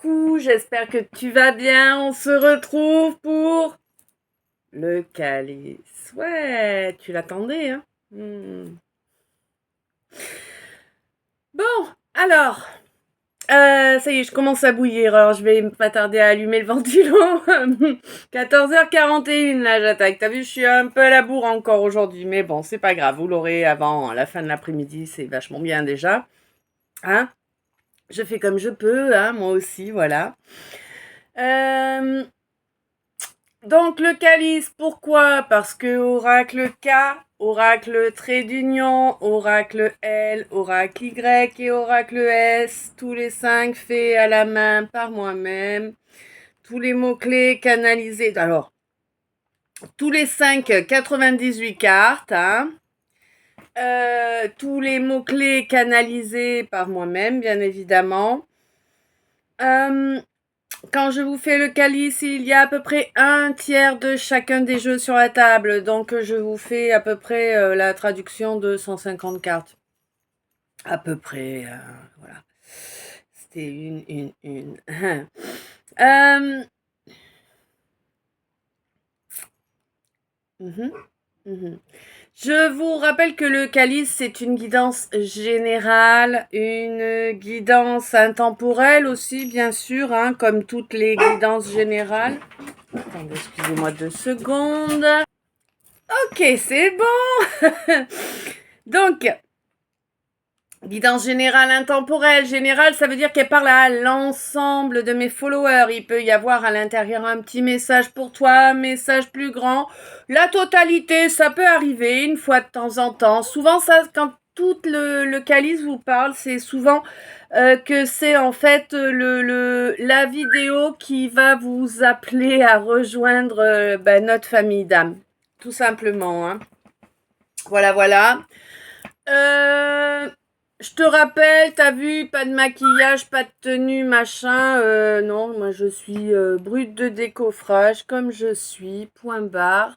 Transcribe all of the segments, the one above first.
coucou, j'espère que tu vas bien. On se retrouve pour le calice. Ouais, tu l'attendais, hein? Bon, alors, ça y est, je commence à bouillir. Alors, je vais pas tarder à allumer le ventilo. 14h41, là, j'attaque. T'as vu, je suis un peu à la bourre encore aujourd'hui. Mais bon, c'est pas grave. Vous l'aurez avant la fin de l'après-midi. C'est vachement bien déjà. Hein? Je fais comme je peux, hein, moi aussi, voilà. Euh, Donc le calice, pourquoi? Parce que oracle K, oracle trait d'union, oracle L, oracle Y et oracle S, tous les 5 faits à la main par moi-même, tous les mots-clés canalisés. Alors, tous les 5, 98 cartes, hein. Tous les mots-clés canalisés par moi-même, bien évidemment. Quand je vous fais le calice, il y a à peu près un tiers de chacun des jeux sur la table. Donc, je vous fais à peu près la traduction de 150 cartes. À peu près, voilà. C'était une. euh, mhm, mhm. Je vous rappelle que le calice, c'est une guidance générale, une guidance intemporelle aussi, bien sûr, hein, comme toutes les guidances générales. Attendez, excusez-moi 2 secondes. Ok, c'est bon. Donc, guidance générale intemporelle. Générale, ça veut dire qu'elle parle à l'ensemble de mes followers. Il peut y avoir à l'intérieur un petit message pour toi, un message plus grand. La totalité, ça peut arriver une fois de temps en temps. Souvent, ça, quand tout le calice vous parle, c'est souvent que c'est en fait la vidéo qui va vous appeler à rejoindre notre famille d'âme. Tout simplement, hein. Voilà, voilà. Je te rappelle, t'as vu, pas de maquillage, pas de tenue, machin. Non, moi je suis brute de décoffrage, comme je suis, point barre.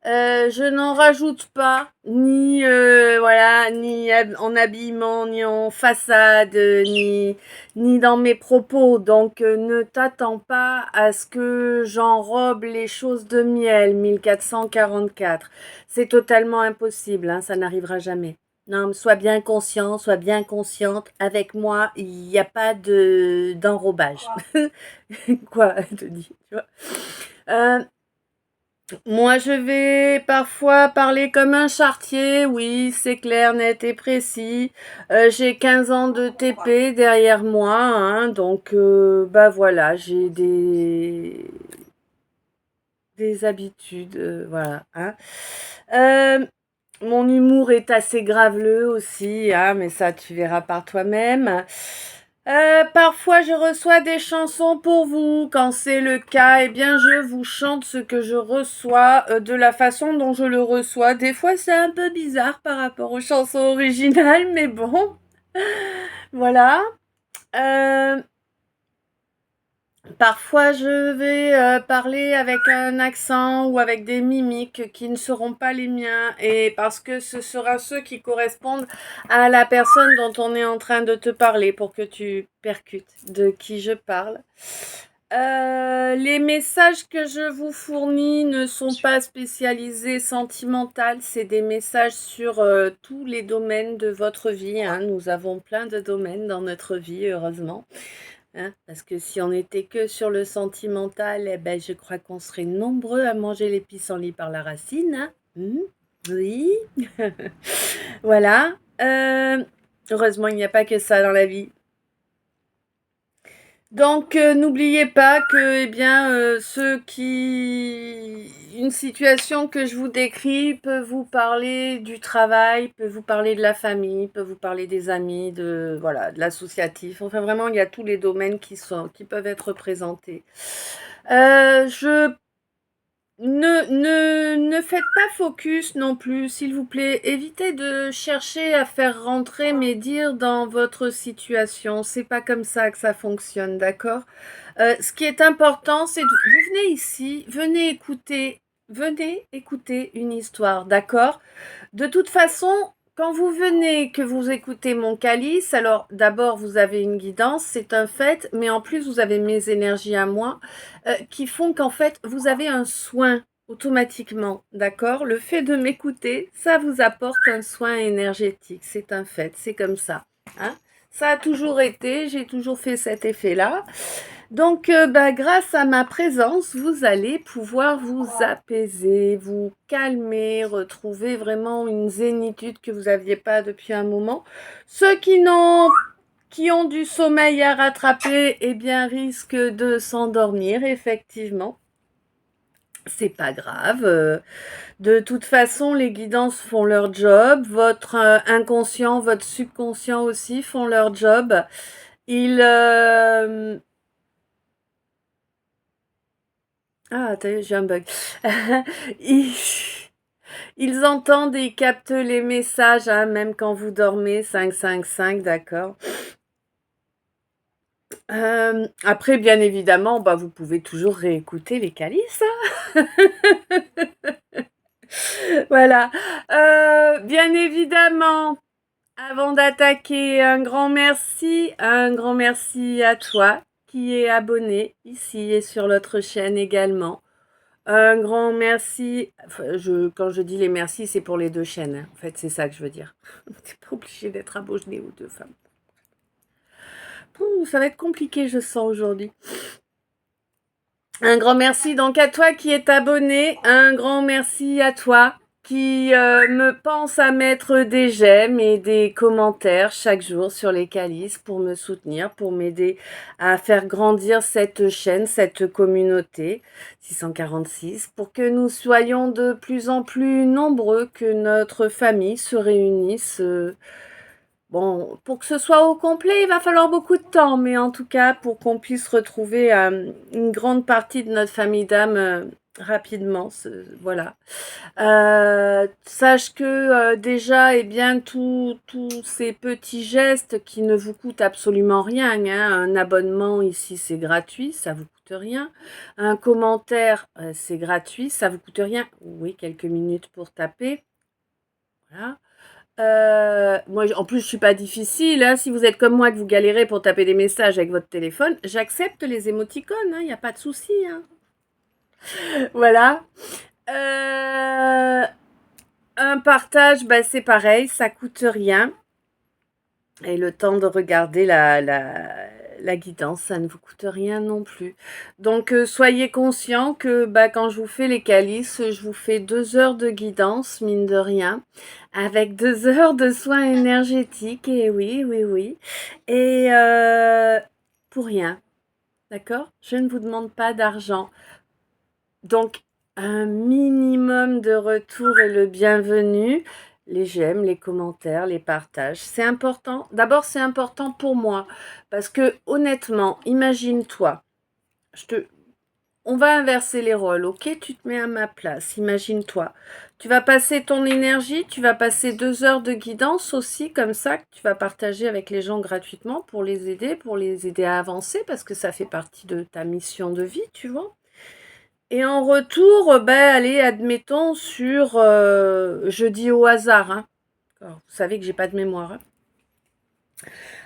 Je n'en rajoute pas, ni voilà, ni en habillement, ni en façade, ni dans mes propos. Donc ne t'attends pas à ce que j'enrobe les choses de miel. 1444. C'est totalement impossible, hein, ça n'arrivera jamais. Non, mais sois bien conscient, sois bien consciente. Avec moi, il n'y a pas d'enrobage. Quoi, elle te dit, tu vois. Moi, je vais parfois parler comme un charretier. Oui, c'est clair, net et précis. J'ai 15 ans de TP derrière moi, hein, donc bah voilà, j'ai des habitudes, voilà, hein. Mon humour est assez graveleux aussi, hein, mais ça tu verras par toi-même. Parfois je reçois des chansons pour vous. Quand c'est le cas, eh bien je vous chante ce que je reçois de la façon dont je le reçois. Des fois c'est un peu bizarre par rapport aux chansons originales, mais bon, voilà. Euh, Parfois, je vais parler avec un accent ou avec des mimiques qui ne seront pas les miens et parce que ce sera ceux qui correspondent à la personne dont on est en train de te parler pour que tu percutes de qui je parle. Les messages que je vous fournis ne sont pas spécialisés sentimental, c'est des messages sur tous les domaines de votre vie, hein. Nous avons plein de domaines dans notre vie, heureusement. Hein, parce que si on était que sur le sentimental, eh ben, je crois qu'on serait nombreux à manger les pissenlits par la racine. Hein. Oui. Voilà. Heureusement, il n'y a pas que ça dans la vie. Donc, n'oubliez pas que, eh bien, une situation que je vous décris peut vous parler du travail, peut vous parler de la famille, peut vous parler des amis, voilà, de l'associatif. Enfin, vraiment, il y a tous les domaines qui peuvent être présentés. Je ne faites pas focus non plus, s'il vous plaît. Évitez de chercher à faire rentrer mes dires dans votre situation. C'est pas comme ça que ça fonctionne, d'accord? Ce qui est important, c'est vous venez ici, venez écouter une histoire, d'accord? De toute façon, quand vous venez, que vous écoutez mon calice, alors d'abord vous avez une guidance, c'est un fait, mais en plus vous avez mes énergies à moi qui font qu'en fait vous avez un soin automatiquement, d'accord? Le fait de m'écouter, ça vous apporte un soin énergétique, c'est un fait, c'est comme ça, hein? Ça a toujours été, j'ai toujours fait cet effet-là. Donc, grâce à ma présence, vous allez pouvoir vous apaiser, vous calmer, retrouver vraiment une zénitude que vous n'aviez pas depuis un moment. Ceux qui ont du sommeil à rattraper, eh bien, risquent de s'endormir, effectivement. C'est pas grave. De toute façon, les guidances font leur job. Votre inconscient, votre subconscient aussi font leur job. Ils, Ah, attends, j'ai un bug. Ils, ils entendent et ils captent les messages, hein, même quand vous dormez, 555, d'accord. Après, bien évidemment, bah, vous pouvez toujours réécouter les calices, hein. Voilà. Bien évidemment, avant d'attaquer, un grand merci à toi qui est abonné ici et sur notre chaîne également. Un grand merci. Enfin, quand je dis les merci, c'est pour les deux chaînes, hein. En fait, c'est ça que je veux dire. T'es pas obligé d'être abonné aux deux femmes. Ça va être compliqué, je sens aujourd'hui. Un grand merci donc à toi qui est abonné. Un grand merci à toi qui me pense à mettre des j'aime et des commentaires chaque jour sur les calices pour me soutenir, pour m'aider à faire grandir cette chaîne, cette communauté 646, pour que nous soyons de plus en plus nombreux, que notre famille se réunisse. Bon, pour que ce soit au complet, il va falloir beaucoup de temps, mais en tout cas, pour qu'on puisse retrouver une grande partie de notre famille d'âme rapidement, voilà. Sache que déjà, eh bien, tous ces petits gestes qui ne vous coûtent absolument rien, hein, un abonnement ici, c'est gratuit, ça vous coûte rien. Un commentaire, c'est gratuit, ça vous coûte rien. Oui, quelques minutes pour taper. Voilà. Moi, en plus, je suis pas difficile, hein. Si vous êtes comme moi, que vous galérez pour taper des messages avec votre téléphone, j'accepte les émoticônes, hein, il n'y a pas de souci, hein. Voilà. Un partage, bah, c'est pareil, ça coûte rien. Et le temps de regarder la guidance, ça ne vous coûte rien non plus. Donc, soyez conscient que bah, quand je vous fais les calices, je vous fais 2 heures de guidance, mine de rien, avec 2 heures de soins énergétiques. Et oui, oui, oui. Et pour rien, d'accord? Je ne vous demande pas d'argent. Donc, un minimum de retour est le bienvenu. Les j'aime, les commentaires, les partages. C'est important. D'abord, c'est important pour moi. Parce que, honnêtement, imagine-toi. On va inverser les rôles, ok? Tu te mets à ma place. Imagine-toi. Tu vas passer ton énergie, tu vas passer 2 heures de guidance aussi, comme ça, que tu vas partager avec les gens gratuitement pour les aider à avancer, parce que ça fait partie de ta mission de vie, tu vois. Et en retour, allez, admettons sur, je dis au hasard, hein. Alors, vous savez que j'ai pas de mémoire, hein.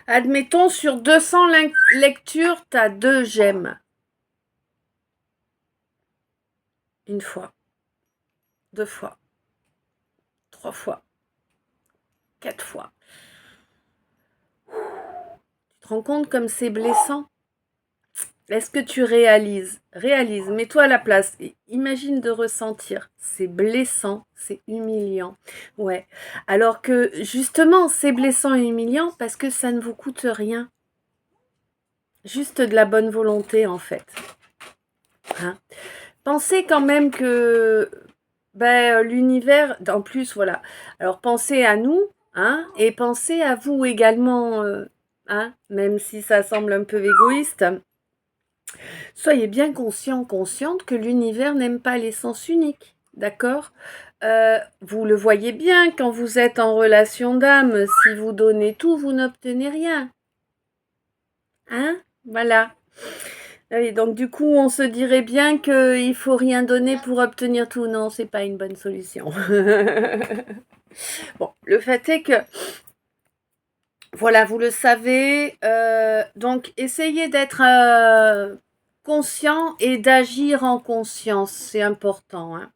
Admettons sur 200 lectures, t'as 2 j'aime. Une fois, 2 fois, 3 fois, 4 fois. Tu te rends compte comme c'est blessant? Est-ce que tu réalises? Réalise, mets-toi à la place et imagine de ressentir. C'est blessant, c'est humiliant. Ouais. Alors que justement, c'est blessant et humiliant parce que ça ne vous coûte rien. Juste de la bonne volonté en fait. Hein? Pensez quand même que l'univers, en plus, voilà. Alors pensez à nous, hein, et pensez à vous également, hein, même si ça semble un peu égoïste. Soyez bien conscient, consciente que l'univers n'aime pas les sens uniques, d'accord? Vous le voyez bien quand vous êtes en relation d'âme, si vous donnez tout, vous n'obtenez rien. Hein? Voilà. Et donc du coup, on se dirait bien qu'il faut rien donner pour obtenir tout. Non, c'est pas une bonne solution. Bon, le fait est que, voilà, vous le savez, donc essayez d'être conscient et d'agir en conscience, c'est important, hein.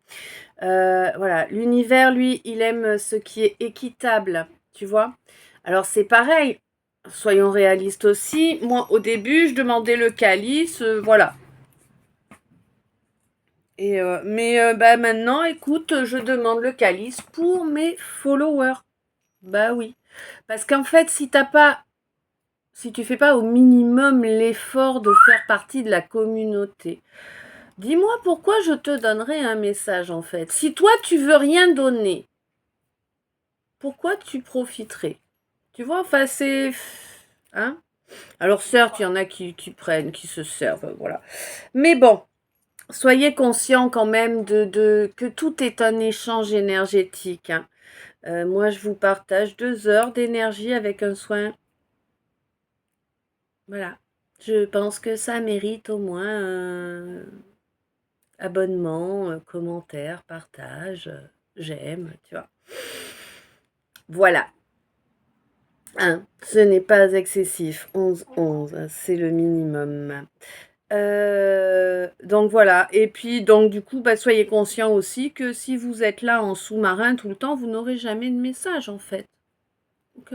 Voilà, l'univers, lui, il aime ce qui est équitable, tu vois. Alors c'est pareil, soyons réalistes aussi. Moi, au début, je demandais le calice, voilà. Et bah maintenant, écoute, je demande le calice pour mes followers. Bah oui, parce qu'en fait, si tu fais pas au minimum l'effort de faire partie de la communauté, dis-moi pourquoi je te donnerais un message en fait. Si toi tu veux rien donner, pourquoi tu profiterais? Tu vois, enfin c'est... Hein? Alors certes, il y en a qui prennent, qui se servent, voilà. Mais bon, soyez conscients quand même que tout est un échange énergétique, hein. Moi, je vous partage 2 heures d'énergie avec un soin. Voilà. Je pense que ça mérite au moins un abonnement, commentaire, partage, j'aime, tu vois. Voilà. Hein, ce n'est pas excessif. 11, c'est le minimum. Donc voilà. Et puis, donc du coup, bah, soyez conscient aussi que si vous êtes là en sous-marin tout le temps, vous n'aurez jamais de message en fait. Ok.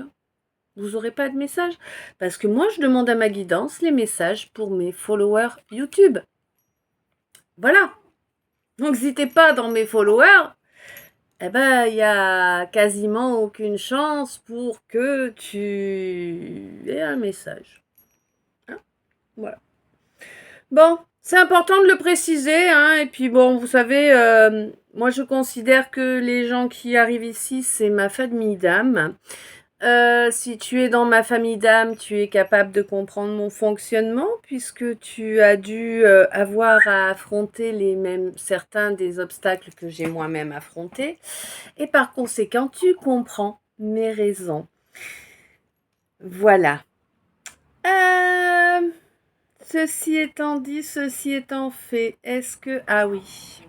Vous n'aurez pas de message. Parce que moi, je demande à ma guidance les messages pour mes followers YouTube. Voilà. Donc si t'es pas dans mes followers, eh ben, il y a quasiment aucune chance pour que tu aies un message. Hein, voilà. Bon, c'est important de le préciser, hein. Et puis bon, vous savez, moi je considère que les gens qui arrivent ici, c'est ma famille d'âme. Si tu es dans ma famille d'âme, tu es capable de comprendre mon fonctionnement puisque tu as dû avoir à affronter certains des obstacles que j'ai moi-même affrontés. Et par conséquent, tu comprends mes raisons. Voilà. Ceci étant dit, ceci étant fait, est-ce que... Ah oui.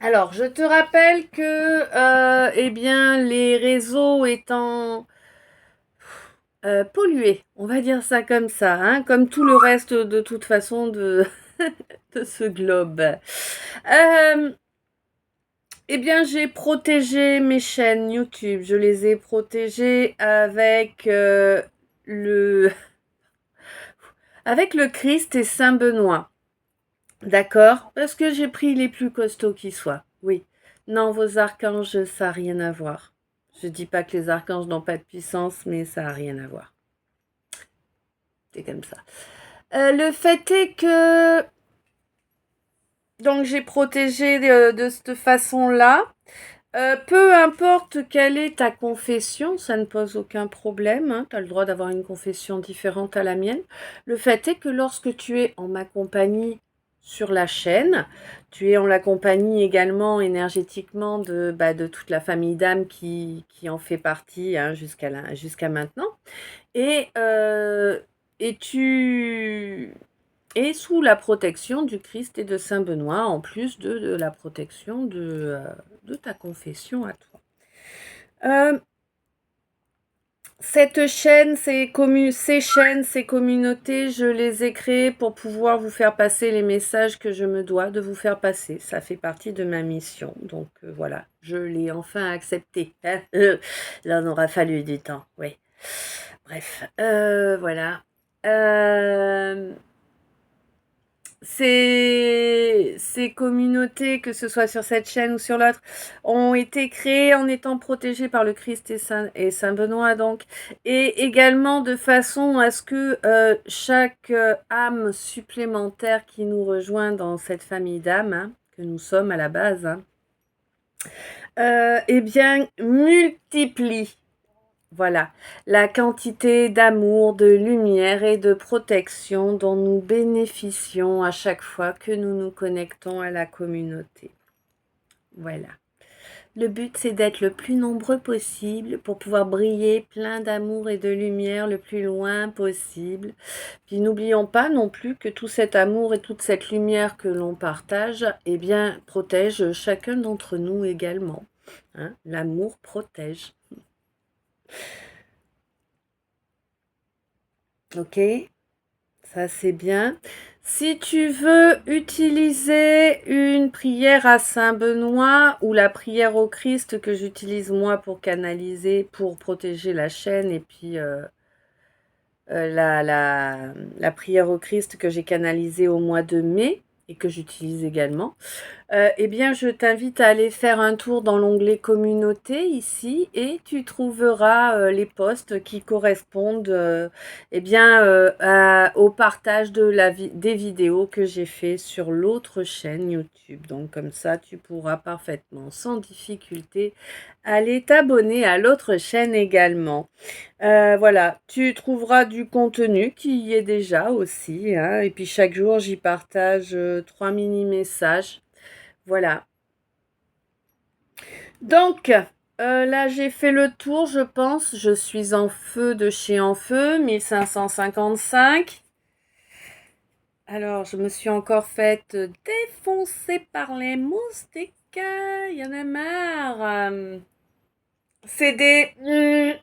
Alors, je te rappelle que, eh bien, les réseaux étant pollués, on va dire ça comme ça, hein, comme tout le reste de toute façon de, de ce globe. Eh bien, j'ai protégé mes chaînes YouTube. Je les ai protégées le, avec le Christ et Saint Benoît. D'accord? Parce que j'ai pris les plus costauds qui soient. Oui. Non, vos archanges, ça n'a rien à voir. Je dis pas que les archanges n'ont pas de puissance, mais ça n'a rien à voir. C'est comme ça. Le fait est que... Donc, j'ai protégé de cette façon-là. Peu importe quelle est ta confession, ça ne pose aucun problème, hein, tu as le droit d'avoir une confession différente à la mienne. Le fait est que lorsque tu es en ma compagnie sur la chaîne, tu es en la compagnie également énergétiquement de toute la famille d'âmes qui en fait partie, hein, jusqu'à maintenant. Et tu es sous la protection du Christ et de Saint Benoît, en plus de la protection de ta confession à toi. Ces chaînes, ces communautés, je les ai créées pour pouvoir vous faire passer les messages que je me dois de vous faire passer. Ça fait partie de ma mission. Donc voilà, je l'ai enfin accepté. Là, on aura fallu du temps, oui. Bref, voilà. Ces communautés, que ce soit sur cette chaîne ou sur l'autre, ont été créées en étant protégées par le Christ et Saint Benoît, donc, et également de façon à ce que chaque âme supplémentaire qui nous rejoint dans cette famille d'âmes, hein, que nous sommes à la base, hein, eh bien, multiplie. Voilà, la quantité d'amour, de lumière et de protection dont nous bénéficions à chaque fois que nous nous connectons à la communauté. Voilà. Le but, c'est d'être le plus nombreux possible pour pouvoir briller plein d'amour et de lumière le plus loin possible. Puis n'oublions pas non plus que tout cet amour et toute cette lumière que l'on partage, eh bien, protège chacun d'entre nous également. Hein, l'amour protège. Ok, ça c'est bien. Si tu veux utiliser une prière à Saint-Benoît ou la prière au Christ que j'utilise moi pour canaliser, pour protéger la chaîne, et puis la prière au Christ que j'ai canalisée au mois de mai et que j'utilise également, eh bien, je t'invite à aller faire un tour dans l'onglet communauté ici et tu trouveras les posts qui correspondent eh bien, au partage des vidéos que j'ai fait sur l'autre chaîne YouTube. Donc comme ça, tu pourras parfaitement, sans difficulté, aller t'abonner à l'autre chaîne également. Voilà, tu trouveras du contenu qui y est déjà aussi, hein, et puis chaque jour, j'y partage 3 mini-messages. Voilà. Donc, là, j'ai fait le tour, je pense. Je suis en feu de chez En Feu, 1555. Alors, je me suis encore faite défoncer par les moustiques. Il y en a marre. C'est des...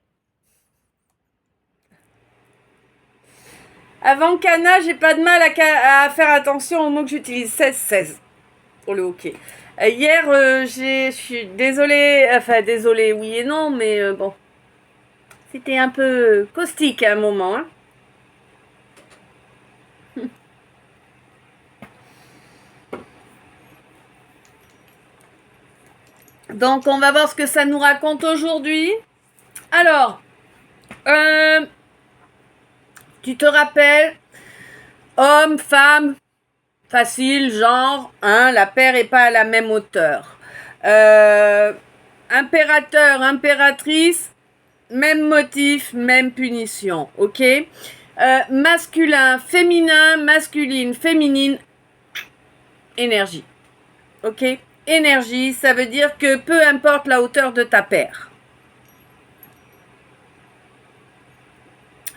Avant Cana, j'ai pas de mal à faire attention aux mots que j'utilise. 16-16 pour le hockey. Hier, je suis désolée, enfin désolée, oui et non, mais bon, c'était un peu caustique à un moment. Hein. Donc, on va voir ce que ça nous raconte aujourd'hui. Alors, tu te rappelles, homme, femme, facile, genre, hein, la paire est pas à la même hauteur. Impérateur, impératrice, même motif, même punition, ok? Masculin, féminin, masculine, féminine, énergie, ok? Énergie, ça veut dire que peu importe la hauteur de ta paire.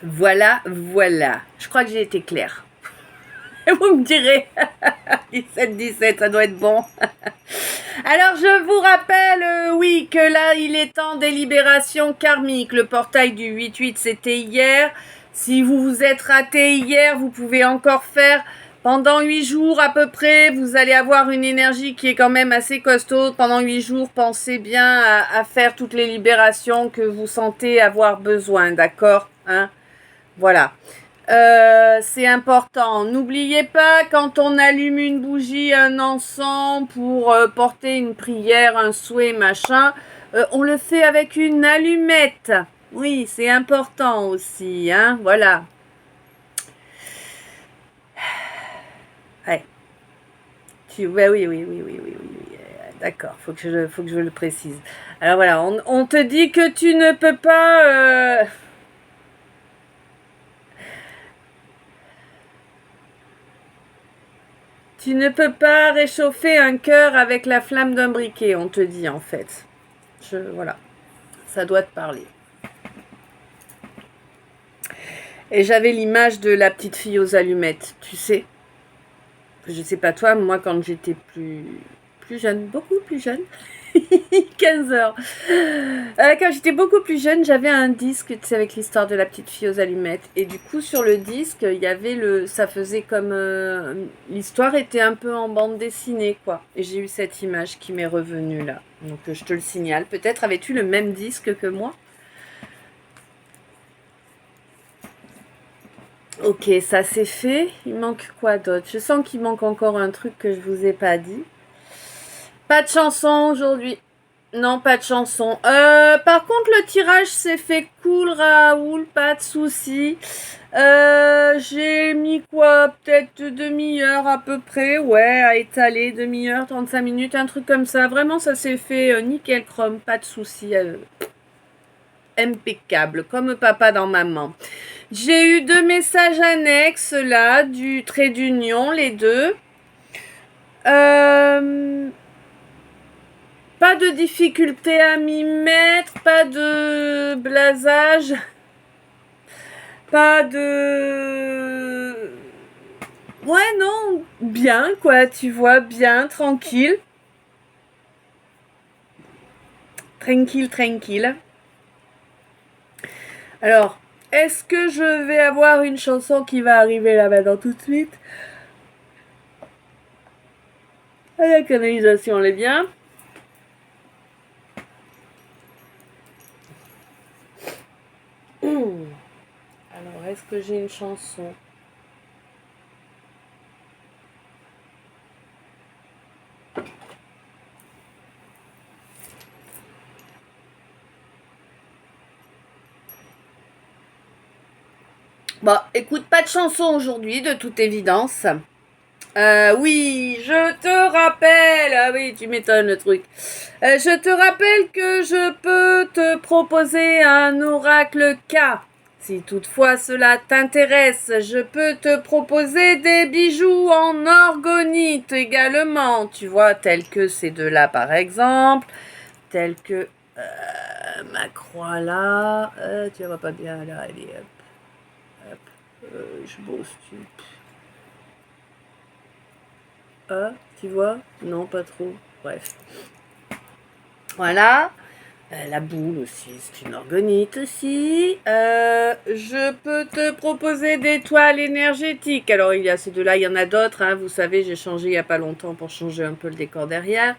Voilà, voilà. Je crois que j'ai été claire. Vous me direz, 17-17, ça doit être bon. Alors, je vous rappelle, oui, que là, il est temps des libérations karmiques. Le portail du 8-8, c'était hier. Si vous vous êtes raté hier, vous pouvez encore faire pendant 8 jours à peu près. Vous allez avoir une énergie qui est quand même assez costaud. Pendant 8 jours, pensez bien à faire toutes les libérations que vous sentez avoir besoin, d'accord, hein? Voilà. C'est important. N'oubliez pas, quand on allume une bougie, un encens pour porter une prière, un souhait, machin, on le fait avec une allumette. Oui, c'est important aussi, hein, voilà. Ouais. Ouais, oui, oui, oui, oui, oui, oui. D'accord, faut que je le précise. Alors voilà, on te dit que tu ne peux pas... Tu ne peux pas réchauffer un cœur avec la flamme d'un briquet, on te dit en fait. Voilà, ça doit te parler. Et j'avais l'image de la petite fille aux allumettes, tu sais. Je sais pas toi, moi quand j'étais plus jeune, beaucoup plus jeune, 15 heures. Quand j'étais beaucoup plus jeune, j'avais un disque, tu sais, avec l'histoire de la petite fille aux allumettes. Et du coup, sur le disque, il y avait ça faisait comme, l'histoire était un peu en bande dessinée, quoi. Et j'ai eu cette image qui m'est revenue là. Donc je te le signale. Peut-être avais-tu le même disque que moi? Ok, ça c'est fait. Il manque quoi d'autre? Je sens qu'il manque encore un truc que je vous ai pas dit. Pas de chanson aujourd'hui. Non, pas de chanson. Par contre, le tirage s'est fait cool, Raoul, pas de souci. J'ai mis quoi? Peut-être demi-heure à peu près. Ouais, à étaler, demi-heure, 35 minutes, un truc comme ça. Vraiment, ça s'est fait nickel chrome, pas de souci. Impeccable, comme papa dans maman. J'ai eu 2 messages annexes là, du trait d'union, les deux. Pas de difficulté à m'y mettre, pas de blasage, pas de... Ouais, non, bien quoi, tu vois, bien, tranquille. Tranquille, tranquille. Alors, est-ce que je vais avoir une chanson qui va arriver là maintenant tout de suite? La canalisation, elle est bien. Alors, est-ce que j'ai une chanson? Bon, écoute, pas de chanson aujourd'hui, de toute évidence. Oui, je te rappelle, ah oui, tu m'étonnes le truc. Je te rappelle que je peux te proposer un oracle K. Si toutefois cela t'intéresse, je peux te proposer des bijoux en orgonite également, tu vois, tels que ces deux-là par exemple, tels que ma croix là, tu vois pas bien là, allez hop, je bosse, tu vois, non pas trop, bref. Voilà. La boule aussi, c'est une orgonite aussi. Je peux te proposer des toiles énergétiques. Alors, il y a ces deux-là, il y en a d'autres. Hein, vous savez, j'ai changé il n'y a pas longtemps pour changer un peu le décor derrière.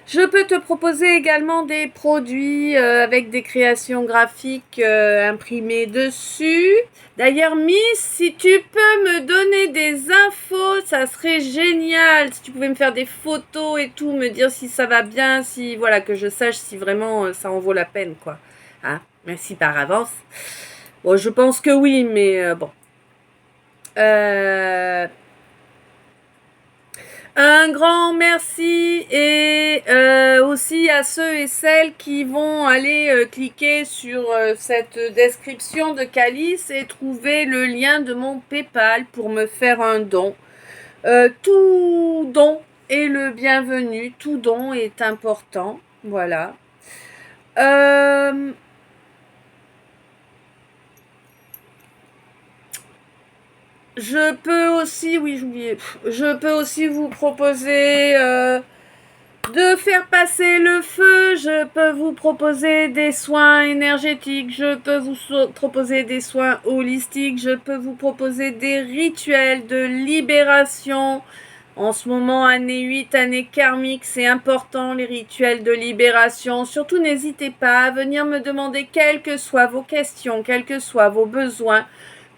Je peux te proposer également des produits avec des créations graphiques imprimées dessus. D'ailleurs, Miss, si tu peux me donner des infos, ça serait génial. Si tu pouvais me faire des photos et tout, me dire si ça va bien, si voilà, que je sache si vraiment ça en vaut la peine, quoi. Hein, merci par avance. Bon, je pense que oui, mais bon. Un grand merci et aussi à ceux et celles qui vont aller cliquer sur cette description de Calice et trouver le lien de mon PayPal pour me faire un don. Tout don est le bienvenu, tout don est important, voilà. Je peux aussi, oui j'oubliais, je peux aussi vous proposer de faire passer le feu, je peux vous proposer des soins énergétiques, je peux vous proposer des soins holistiques, je peux vous proposer des rituels de libération. En ce moment, année 8, année karmique, c'est important les rituels de libération. Surtout, n'hésitez pas à venir me demander quelles que soient vos questions, quels que soient vos besoins.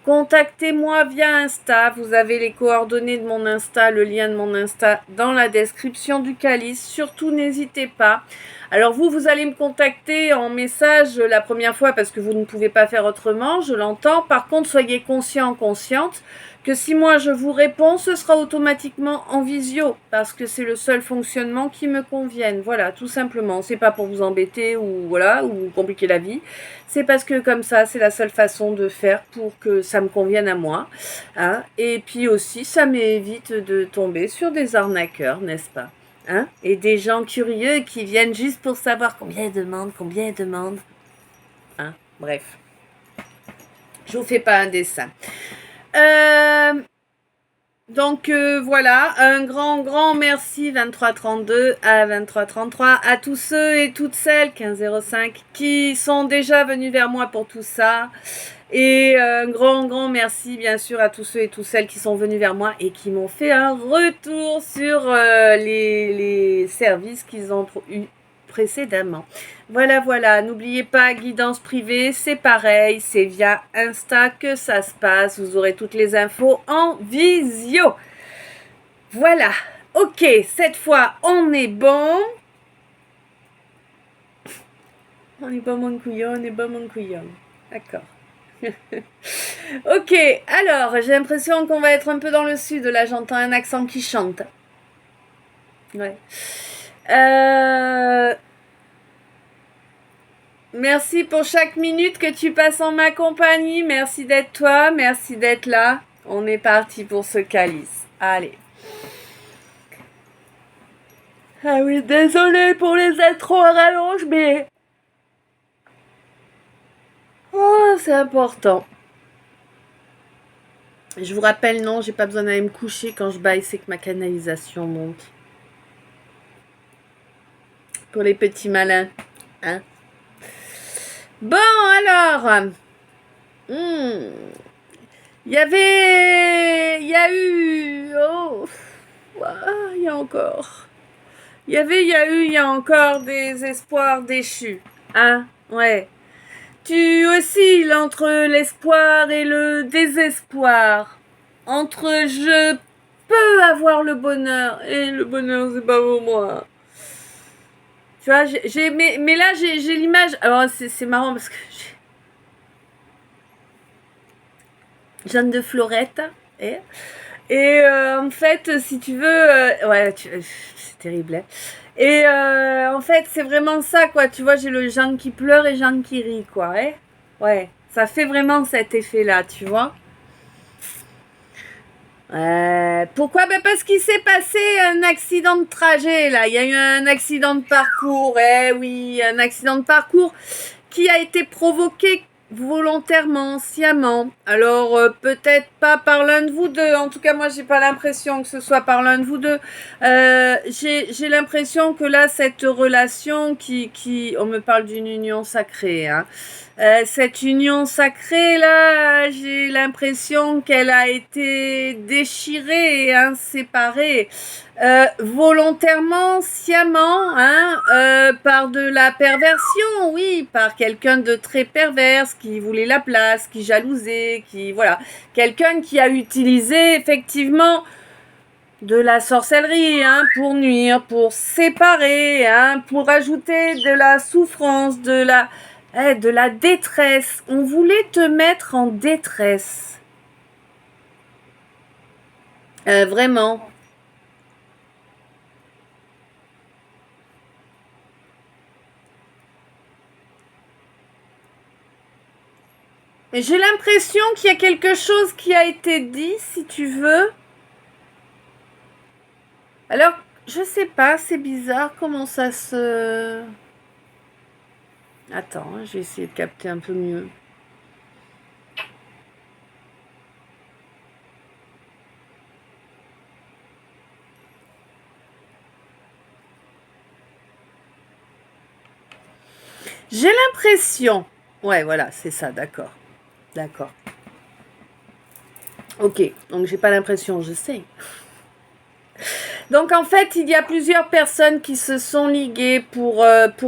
Contactez-moi via Insta, vous avez les coordonnées de mon Insta, le lien de mon Insta dans la description du Calice. Surtout, n'hésitez pas. Alors vous allez me contacter en message la première fois parce que vous ne pouvez pas faire autrement, je l'entends. Par contre, soyez conscient, consciente que si moi je vous réponds, ce sera automatiquement en visio parce que c'est le seul fonctionnement qui me convienne. Voilà, tout simplement. C'est pas pour vous embêter ou voilà ou compliquer la vie. C'est parce que comme ça, c'est la seule façon de faire pour que ça me convienne à moi. Hein. Et puis aussi, ça m'évite de tomber sur des arnaqueurs, n'est-ce pas? Hein? Et des gens curieux qui viennent juste pour savoir combien ils demandent, combien ils demandent. Hein? Bref. Je vous fais pas un dessin. Donc voilà, un grand merci 2332 à 2333 à tous ceux et toutes celles 1505 qui sont déjà venus vers moi pour tout ça. Et un grand merci bien sûr à tous ceux et toutes celles qui sont venus vers moi et qui m'ont fait un retour sur les services qu'ils ont eu précédemment. Voilà, n'oubliez pas, guidance privée, c'est pareil, c'est via Insta que ça se passe, vous aurez toutes les infos en visio. Voilà, ok, cette fois on est bon. On est bon mon couillon, on est bon mon couillon. D'accord. Ok, alors j'ai l'impression qu'on va être un peu dans le sud, là j'entends un accent qui chante. Ouais. Merci pour chaque minute que tu passes en ma compagnie. Merci d'être toi, merci d'être là. On est parti pour ce Calice. Allez. Ah oui, désolé pour les intros à rallonge, mais... Oh, c'est important. Je vous rappelle, non, j'ai pas besoin d'aller me coucher quand je baille, c'est que ma canalisation monte. Pour les petits malins. Hein. Bon, alors, il y a eu, oh, il y a encore, il y a eu, il y a encore des espoirs déchus, hein, ouais. Tu oscilles entre l'espoir et le désespoir, entre je peux avoir le bonheur et le bonheur c'est pas pour moi. Tu vois, mais là j'ai l'image. Alors c'est marrant parce que j'ai Jeanne de Florette et en fait si tu veux, ouais, c'est terrible. Hein. Et en fait c'est vraiment ça quoi. Tu vois, j'ai le Jeanne qui pleure et Jeanne qui rit quoi. Hein. Ouais, ça fait vraiment cet effet là, tu vois. Pourquoi? Ben parce qu'il s'est passé un accident de trajet là. Il y a eu un accident de parcours. Eh oui, un accident de parcours qui a été provoqué volontairement, sciemment. Alors peut-être pas par l'un de vous deux. En tout cas, moi j'ai pas l'impression que ce soit par l'un de vous deux. J'ai l'impression que là cette relation on me parle d'une union sacrée. Hein. Cette union sacrée là, j'ai l'impression qu'elle a été déchirée et séparée volontairement, sciemment, par de la perversion, oui, par quelqu'un de très perverse qui voulait la place, qui jalousait, qui voilà, quelqu'un qui a utilisé effectivement de la sorcellerie, pour nuire, pour séparer, pour ajouter de la souffrance, de la détresse. On voulait te mettre en détresse. Vraiment. Et j'ai l'impression qu'il y a quelque chose qui a été dit, si tu veux. Alors, je sais pas, c'est bizarre comment ça se... Attends, je vais essayer de capter un peu mieux. J'ai l'impression... Ouais, voilà, c'est ça, d'accord. D'accord. Ok, donc j'ai pas l'impression, je sais. Donc en fait, il y a plusieurs personnes qui se sont liguées pour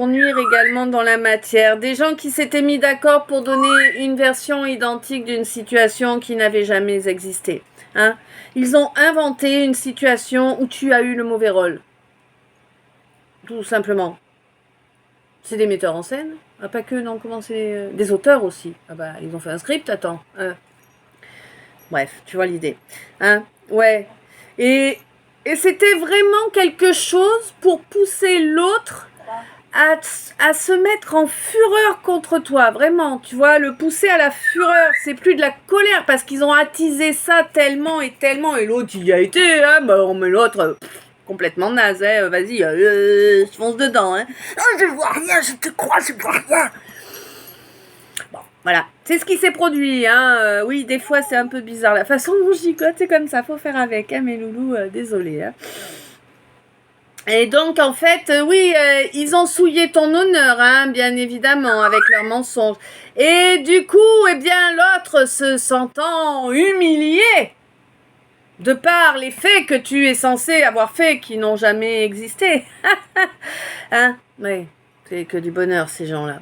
nuire également dans la matière. Des gens qui s'étaient mis d'accord pour donner une version identique d'une situation qui n'avait jamais existé. Hein. Ils ont inventé une situation où tu as eu le mauvais rôle. Tout simplement. C'est des metteurs en scène. Ah, pas que, non, comment c'est... Des auteurs aussi. Ah bah, ils ont fait un script, attends. Bref, tu vois l'idée. Hein. Ouais. Et c'était vraiment quelque chose pour pousser l'autre à se mettre en fureur contre toi, vraiment, tu vois, le pousser à la fureur, c'est plus de la colère, parce qu'ils ont attisé ça tellement, et l'autre, il y a été, mais l'autre, complètement naze, vas-y, je fonce dedans, Oh, je vois rien, je te crois, je vois rien. Bon, voilà, c'est ce qui s'est produit, oui, des fois, c'est un peu bizarre, la façon dont je gigote, c'est comme ça, faut faire avec, mes loulous, désolé, Et donc, en fait, oui, ils ont souillé ton honneur, bien évidemment, avec leurs mensonges. Et du coup, eh bien, l'autre se sentant humilié de par les faits que tu es censé avoir faits qui n'ont jamais existé. Oui, c'est que du bonheur, ces gens-là.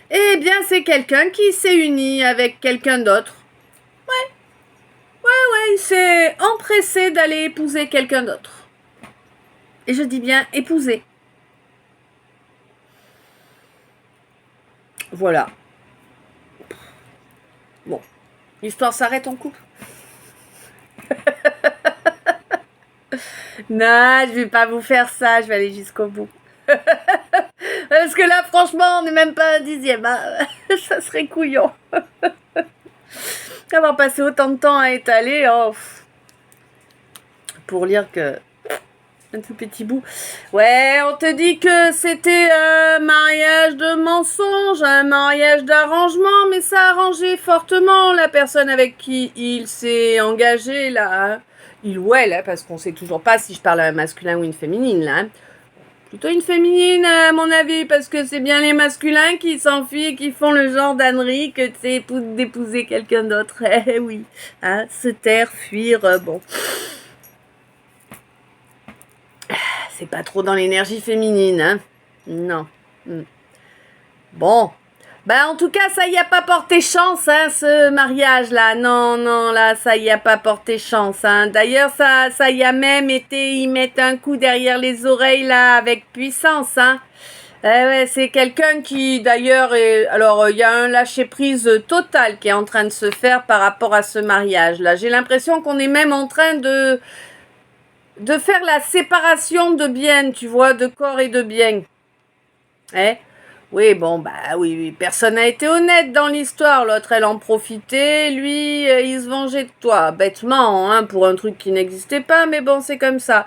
Eh bien, c'est quelqu'un qui s'est uni avec quelqu'un d'autre. Ouais, il s'est empressé d'aller épouser quelqu'un d'autre. Et je dis bien épouser. Voilà. Bon. L'histoire s'arrête en couple. Non, je vais pas vous faire ça, je vais aller jusqu'au bout. Parce que là, franchement, on n'est même pas un dixième. Ça serait couillon. Avoir passé autant de temps à étaler, pour lire que... Un tout petit bout. Ouais, on te dit que c'était un mariage de mensonge, un mariage d'arrangement, mais ça a arrangé fortement la personne avec qui il s'est engagé, là. Il ou elle, parce qu'on sait toujours pas si je parle à un masculin ou une féminine, là. Plutôt une féminine à mon avis, parce que c'est bien les masculins qui s'enfuient et qui font le genre d'ânerie que c'est d'épouser quelqu'un d'autre. Eh oui, hein, se taire, fuir, bon. C'est pas trop dans l'énergie féminine, hein. Non. Bon. Bah en tout cas, ça y a pas porté chance, hein, ce mariage-là. Non, non, là, ça y a pas porté chance, hein. D'ailleurs, ça y a même été y mettre un coup derrière les oreilles, là, avec puissance, hein. Ouais, c'est quelqu'un qui, d'ailleurs, est... Alors, il y a un lâcher-prise total qui est en train de se faire par rapport à ce mariage-là. J'ai l'impression qu'on est même en train de faire la séparation de biens, tu vois, de corps et de biens. Eh? Oui, bon, bah oui, personne n'a été honnête dans l'histoire. L'autre, elle en profitait, lui, il se vengeait de toi. Bêtement, hein, pour un truc qui n'existait pas, mais bon, c'est comme ça.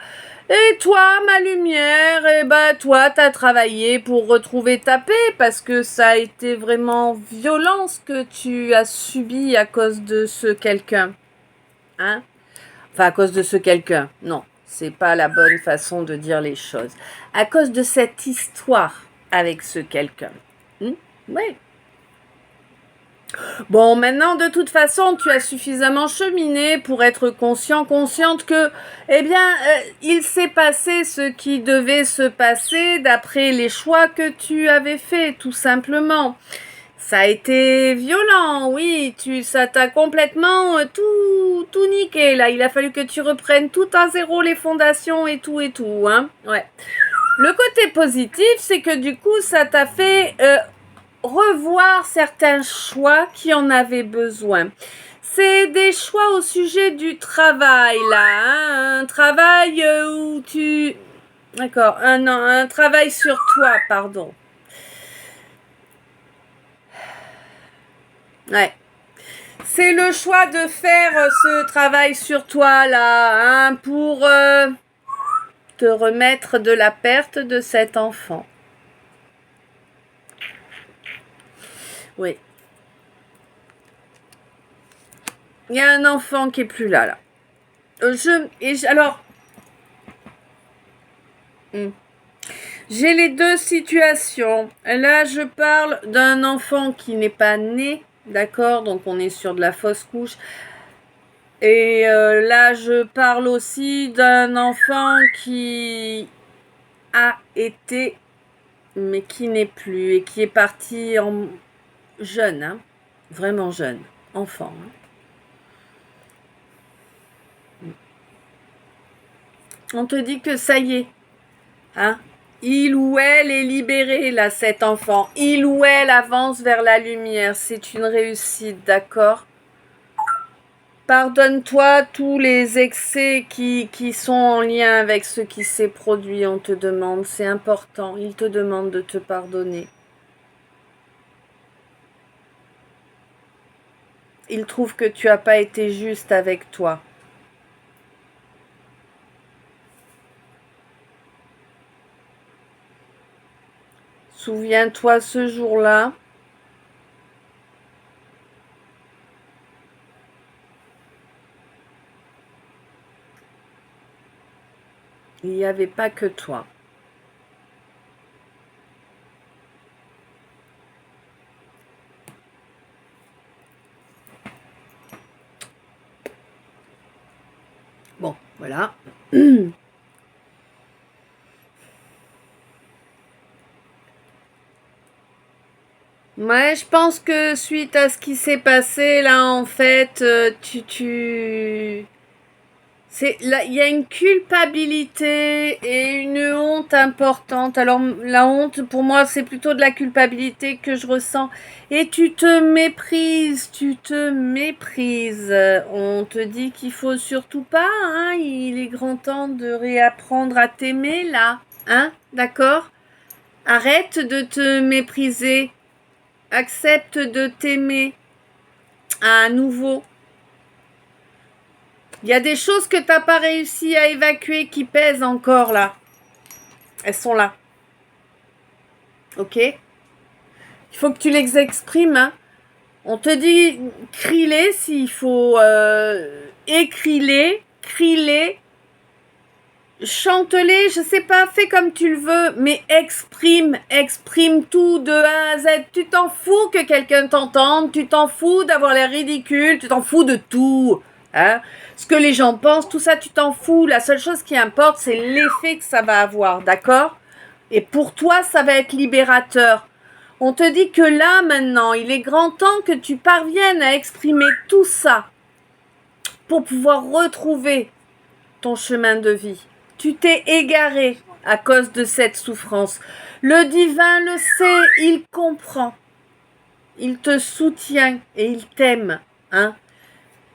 Et toi, ma lumière, eh ben, toi, t'as travaillé pour retrouver ta paix, parce que ça a été vraiment violent ce que tu as subi à cause de ce quelqu'un. Hein? Enfin, à cause de ce quelqu'un. Non, c'est pas la bonne façon de dire les choses. À cause de cette histoire avec ce quelqu'un. Oui. Bon, maintenant, de toute façon, tu as suffisamment cheminé pour être consciente que, eh bien, il s'est passé ce qui devait se passer d'après les choix que tu avais faits, tout simplement. Ça a été violent, oui, ça t'a complètement tout niqué, là. Il a fallu que tu reprennes tout à zéro, les fondations et tout, hein. Ouais. Le côté positif, c'est que du coup, ça t'a fait revoir certains choix qui en avaient besoin. C'est des choix au sujet du travail, là, hein, un travail où tu... D'accord, un travail sur toi, pardon. Ouais. C'est le choix de faire ce travail sur toi, là, hein, pour te remettre de la perte de cet enfant. Oui. Il y a un enfant qui est plus là, là. Alors, j'ai les deux situations. Là, je parle d'un enfant qui n'est pas né, d'accord? Donc, on est sur de la fausse couche. Et là, je parle aussi d'un enfant qui a été, mais qui n'est plus, et qui est parti en jeune, hein? Vraiment jeune, enfant. Hein? On te dit que ça y est, hein? Il ou elle est libéré, là, cet enfant. Il ou elle avance vers la lumière. C'est une réussite, d'accord? Pardonne-toi tous les excès qui sont en lien avec ce qui s'est produit, on te demande. C'est important, il te demande de te pardonner. Il trouve que tu n'as pas été juste avec toi. Souviens-toi ce jour-là. Il n'y avait pas que toi. Bon, voilà. Ouais, je pense que suite à ce qui s'est passé, là, en fait, là, il y a une culpabilité et une honte importante. Alors, la honte, pour moi, c'est plutôt de la culpabilité que je ressens. Et tu te méprises, On te dit qu'il faut surtout pas, hein. Il est grand temps de réapprendre à t'aimer, là. Hein? D'accord? Arrête de te mépriser. Accepte de t'aimer à nouveau. Il y a des choses que tu n'as pas réussi à évacuer qui pèsent encore là. Elles sont là. Ok? Il faut que tu les exprimes. Hein. On te dit, crie-les s'il faut. Écris-les, crie-les. chante-les, je sais pas, fais comme tu le veux, mais exprime tout de A à Z. Tu t'en fous que quelqu'un t'entende, tu t'en fous d'avoir l'air ridicule, tu t'en fous de tout. Hein? Ce que les gens pensent, tout ça, tu t'en fous. La seule chose qui importe, c'est l'effet que ça va avoir, d'accord? Et pour toi, ça va être libérateur. On te dit que là, maintenant, il est grand temps que tu parviennes à exprimer tout ça pour pouvoir retrouver ton chemin de vie. Tu t'es égaré à cause de cette souffrance. Le divin le sait, il comprend. Il te soutient et il t'aime. Hein?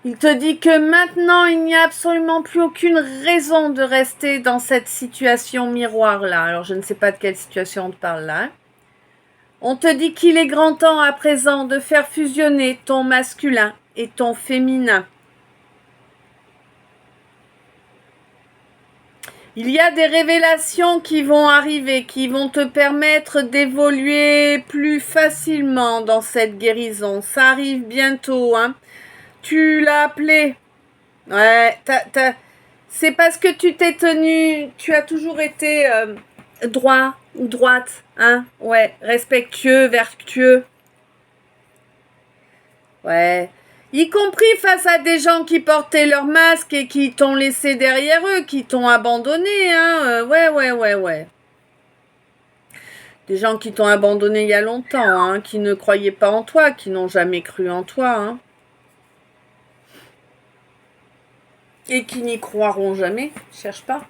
Il te dit que maintenant, il n'y a absolument plus aucune raison de rester dans cette situation miroir-là. Alors, je ne sais pas de quelle situation on te parle là. Hein? On te dit qu'il est grand temps à présent de faire fusionner ton masculin et ton féminin. Il y a des révélations qui vont arriver, qui vont te permettre d'évoluer plus facilement dans cette guérison. Ça arrive bientôt, hein. Tu l'as appelé. Ouais, c'est parce que tu t'es tenu, tu as toujours été droit ou droite, hein. Ouais, respectueux, vertueux. Ouais. Y compris face à des gens qui portaient leur masque et qui t'ont laissé derrière eux, qui t'ont abandonné, hein. Ouais. Des gens qui t'ont abandonné il y a longtemps, hein, qui ne croyaient pas en toi, qui n'ont jamais cru en toi, hein. Et qui n'y croiront jamais. Cherche pas.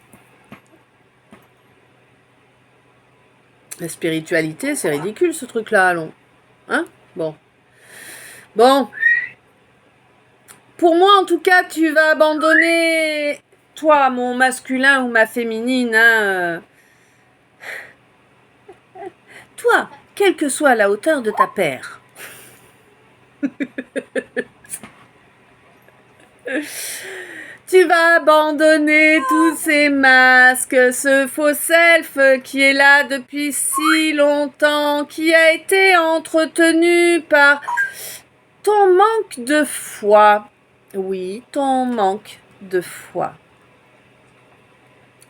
La spiritualité, c'est ridicule ce truc-là, allons. Hein? Bon. Bon. Pour moi, en tout cas, tu vas abandonner, toi, mon masculin ou ma féminine, hein. Toi, quelle que soit la hauteur de ta paire. Tu vas abandonner tous ces masques, ce faux self qui est là depuis si longtemps, qui a été entretenu par ton manque de foi. Oui, ton manque de foi.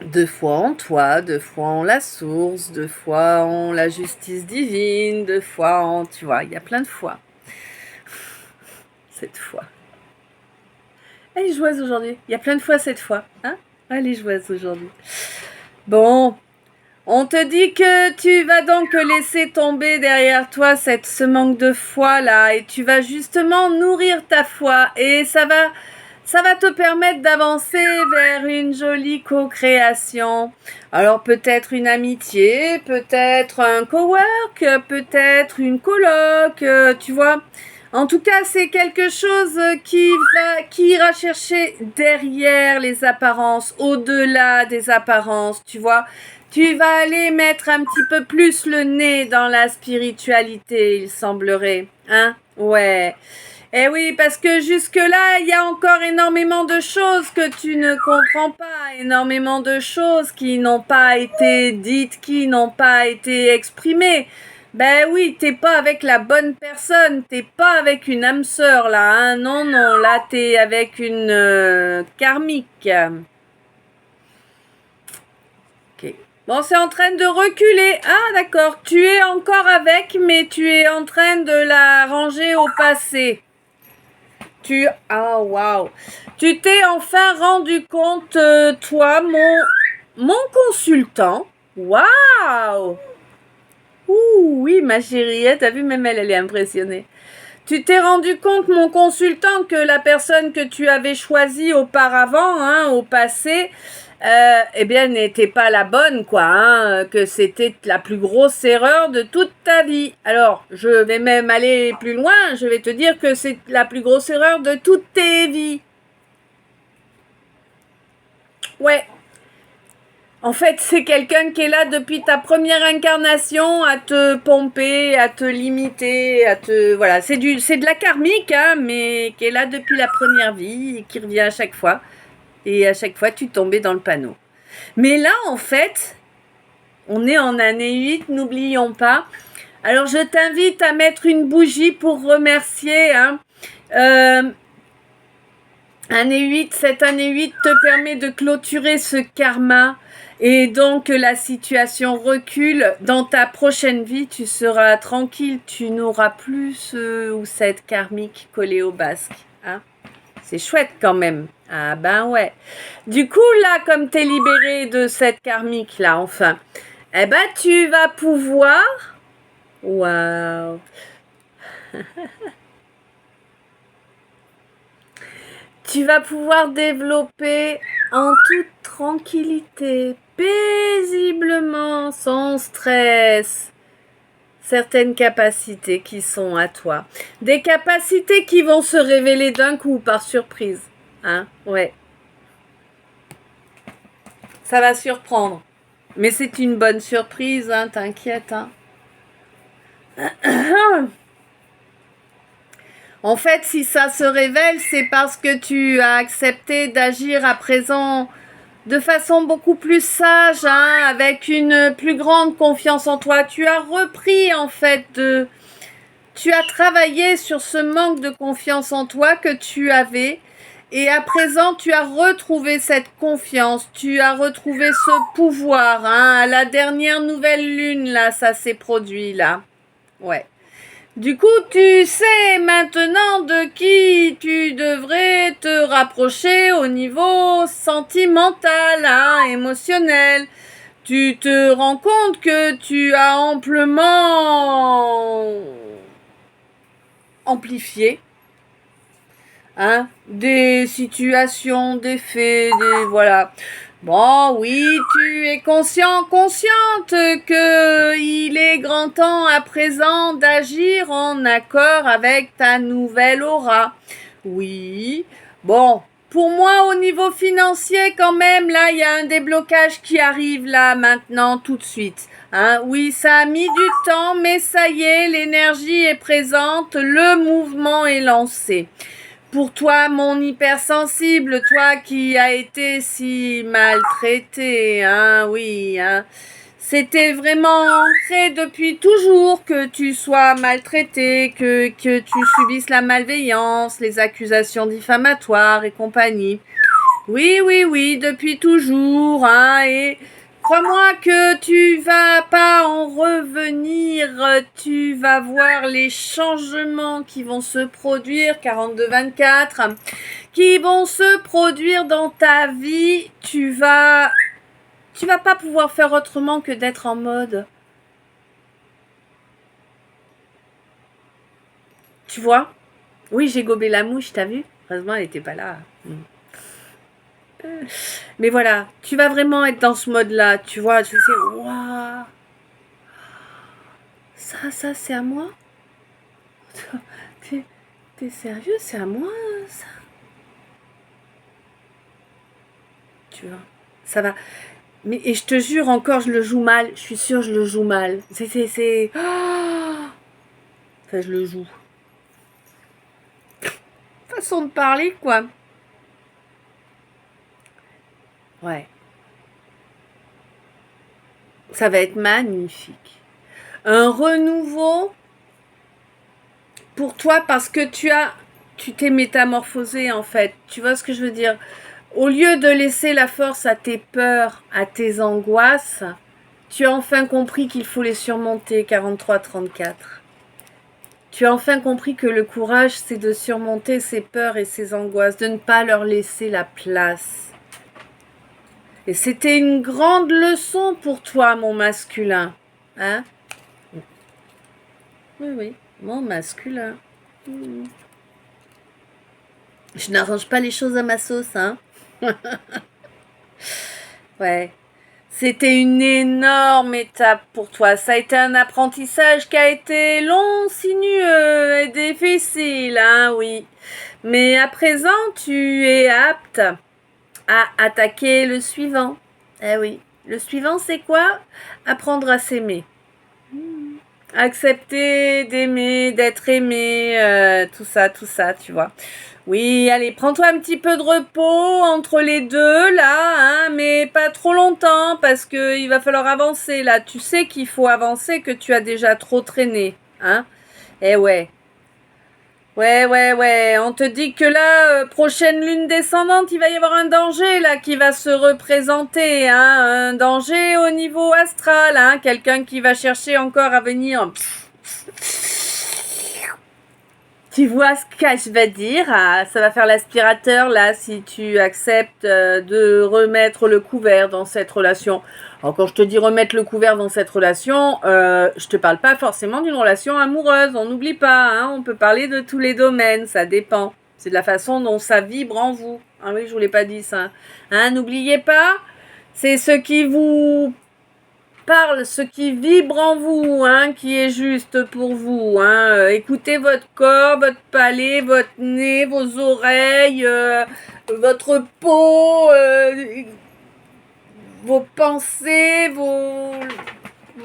De foi en toi, de foi en la source, de foi en la justice divine, de foi en... Tu vois, il y a plein de foi. Cette foi. Elle est joyeuse aujourd'hui. Il y a plein de fois cette fois. Hein? Elle est joyeuse aujourd'hui. Bon. On te dit que tu vas donc laisser tomber derrière toi ce manque de foi là. Et tu vas justement nourrir ta foi. Et ça va te permettre d'avancer vers une jolie co-création. Alors peut-être une amitié, peut-être un cowork, peut-être une coloc, tu vois. En tout cas, c'est quelque chose qui ira chercher derrière les apparences, au-delà des apparences, tu vois. Tu vas aller mettre un petit peu plus le nez dans la spiritualité, il semblerait. Hein? Ouais. Eh oui, parce que jusque-là, il y a encore énormément de choses que tu ne comprends pas, énormément de choses qui n'ont pas été dites, qui n'ont pas été exprimées. Ben oui, t'es pas avec la bonne personne, t'es pas avec une âme sœur là, hein. Non, là t'es avec une karmique. Ok. Bon, c'est en train de reculer. Ah d'accord, tu es encore avec, mais tu es en train de la ranger au passé. Ah waouh. Tu t'es enfin rendu compte, toi, mon consultant. Waouh. Ouh, oui, ma chérie, t'as vu, même elle est impressionnée. Tu t'es rendu compte, mon consultant, que la personne que tu avais choisie auparavant, hein, au passé, eh bien, n'était pas la bonne, quoi, hein, que c'était la plus grosse erreur de toute ta vie. Alors, je vais même aller plus loin, je vais te dire que c'est la plus grosse erreur de toutes tes vies. Ouais. En fait, c'est quelqu'un qui est là depuis ta première incarnation à te pomper, à te limiter, à te... Voilà, c'est de la karmique, hein, mais qui est là depuis la première vie et qui revient à chaque fois. Et à chaque fois, tu tombais dans le panneau. Mais là, en fait, on est en année 8, n'oublions pas. Alors, je t'invite à mettre une bougie pour remercier, hein. Année 8, cette année 8 te permet de clôturer ce karma et donc la situation recule. Dans ta prochaine vie, tu seras tranquille, tu n'auras plus ce ou cette karmique collée au basque. Hein, c'est chouette quand même. Ah ben ouais. Du coup, là, comme tu es libéré de cette karmique, là, enfin, eh ben, tu vas pouvoir... Waouh. Tu vas pouvoir développer en toute tranquillité, paisiblement, sans stress, certaines capacités qui sont à toi. Des capacités qui vont se révéler d'un coup, par surprise. Hein, ouais. Ça va surprendre. Mais c'est une bonne surprise, hein, t'inquiète, hein. En fait, si ça se révèle, c'est parce que tu as accepté d'agir à présent de façon beaucoup plus sage, hein, avec une plus grande confiance en toi. Tu as repris, en fait, tu as travaillé sur ce manque de confiance en toi que tu avais. Et à présent, tu as retrouvé cette confiance, tu as retrouvé ce pouvoir, hein. À la dernière nouvelle lune, là, ça s'est produit, là. Ouais. Du coup, tu sais maintenant de qui tu devrais te rapprocher au niveau sentimental, hein, émotionnel. Tu te rends compte que tu as amplement amplifié, hein, des situations, des faits, des... Voilà. Bon, oui, tu es consciente que il est grand temps à présent d'agir en accord avec ta nouvelle aura. Oui. Bon, pour moi, au niveau financier, quand même, là, il y a un déblocage qui arrive là, maintenant, tout de suite. Hein, oui, ça a mis du temps, mais ça y est, l'énergie est présente, le mouvement est lancé. Pour toi, mon hypersensible, toi qui as été si maltraité, hein, oui, hein. C'était vraiment ancré depuis toujours que tu sois maltraité, que tu subisses la malveillance, les accusations diffamatoires et compagnie. Oui, oui, oui, depuis toujours, hein, et crois-moi que tu vas pas en revenir, tu vas voir les changements qui vont se produire, 42-24, qui vont se produire dans ta vie, tu vas pas pouvoir faire autrement que d'être en mode. Tu vois? Oui, j'ai gobé la mouche, t'as vu? Heureusement, elle était pas là. Mais voilà, tu vas vraiment être dans ce mode-là, tu vois, tu sais, waouh, ça, c'est à moi? T'es sérieux, c'est à moi, ça? Tu vois, ça va. Mais, et je te jure, encore, je le joue mal, je suis sûre, je le joue mal. C'est... Oh, enfin, je le joue. Façon de parler, quoi. Ouais. Ça va être magnifique. Un renouveau pour toi parce que tu t'es métamorphosé en fait. Tu vois ce que je veux dire? Au lieu de laisser la force à tes peurs, à tes angoisses, tu as enfin compris qu'il faut les surmonter, 43-34. Tu as enfin compris que le courage, c'est de surmonter ses peurs et ses angoisses, de ne pas leur laisser la place. Et c'était une grande leçon pour toi, mon masculin. Hein? Oui, oui, mon masculin. Je n'arrange pas les choses à ma sauce, hein. Ouais. C'était une énorme étape pour toi. Ça a été un apprentissage qui a été long, sinueux et difficile, hein, oui. Mais à présent, tu es apte à attaquer le suivant. Eh oui. Le suivant, c'est quoi? Apprendre à s'aimer. Accepter d'aimer, d'être aimé, tout ça, tu vois. Oui, allez, prends-toi un petit peu de repos entre les deux, là, hein, mais pas trop longtemps, parce que il va falloir avancer, là. Tu sais qu'il faut avancer, que tu as déjà trop traîné, hein. Eh ouais. Ouais. On te dit que là, prochaine lune descendante, il va y avoir un danger là qui va se représenter, hein, un danger au niveau astral, hein, quelqu'un qui va chercher encore à venir. Tu vois ce que je vais dire? Ah, ça va faire l'aspirateur là si tu acceptes de remettre le couvert dans cette relation. Alors quand je te dis remettre le couvert dans cette relation, je te parle pas forcément d'une relation amoureuse. On n'oublie pas, hein, on peut parler de tous les domaines, ça dépend. C'est de la façon dont ça vibre en vous. Ah oui, je vous l'ai pas dit ça. Hein, n'oubliez pas, c'est ce qui vous parle, ce qui vibre en vous, hein, qui est juste pour vous. Hein. Écoutez votre corps, votre palais, votre nez, vos oreilles, votre peau, vos pensées,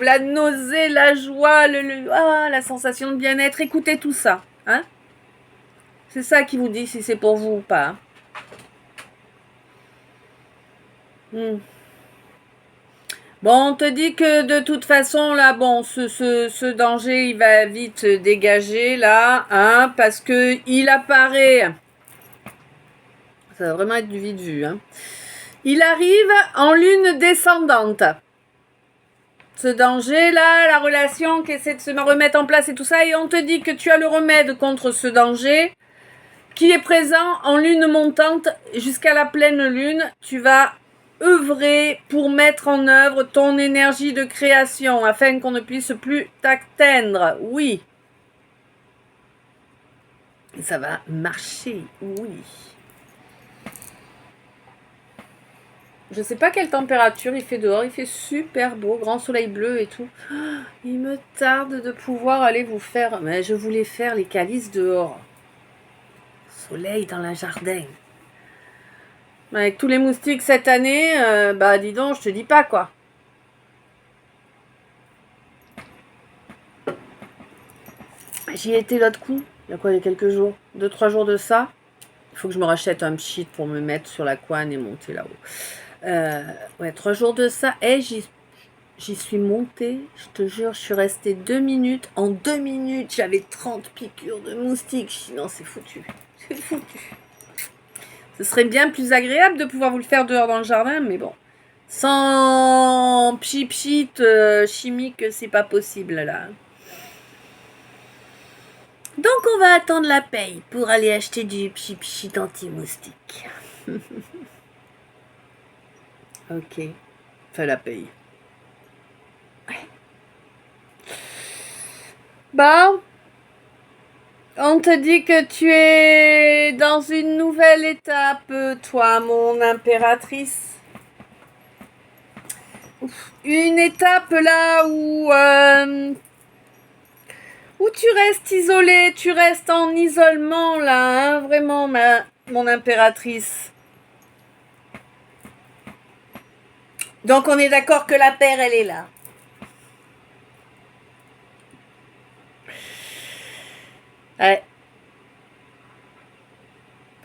la nausée, la joie, la sensation de bien-être. Écoutez tout ça. Hein. C'est ça qui vous dit si c'est pour vous ou pas. Bon, on te dit que de toute façon, là, bon, ce danger, il va vite dégager, là, hein, parce que il apparaît. Ça va vraiment être du vite vu, hein. Il arrive en lune descendante. Ce danger-là, la relation qui essaie de se remettre en place et tout ça, et on te dit que tu as le remède contre ce danger qui est présent en lune montante jusqu'à la pleine lune. Tu vas œuvrer pour mettre en œuvre ton énergie de création afin qu'on ne puisse plus t'atteindre. Oui. Et ça va marcher. Oui. Je sais pas quelle température il fait dehors. Il fait super beau, grand soleil bleu et tout. Il me tarde de pouvoir aller vous faire. Mais je voulais faire les calices dehors. Soleil dans le jardin. Avec tous les moustiques cette année, bah dis donc, je te dis pas quoi. J'y étais l'autre coup, il y a quoi, il y a quelques jours, 2-3 jours de ça. Il faut que je me rachète un pchit pour me mettre sur la couenne et monter là-haut. Ouais, 3 jours de ça, et j'y suis montée, je te jure, je suis restée 2 minutes. En 2 minutes, j'avais 30 piqûres de moustiques. Je dis non, c'est foutu, c'est foutu. Ce serait bien plus agréable de pouvoir vous le faire dehors dans le jardin, mais bon. Sans pchit chimique, c'est pas possible là. Donc on va attendre la paye pour aller acheter du pchit anti-moustique. Ok. Enfin la paye. Ouais. Bon. On te dit que tu es dans une nouvelle étape, toi, mon impératrice. Une étape là où tu restes isolée, tu restes en isolement là, hein, vraiment, mon impératrice. Donc on est d'accord que la paire, elle est là. Ouais.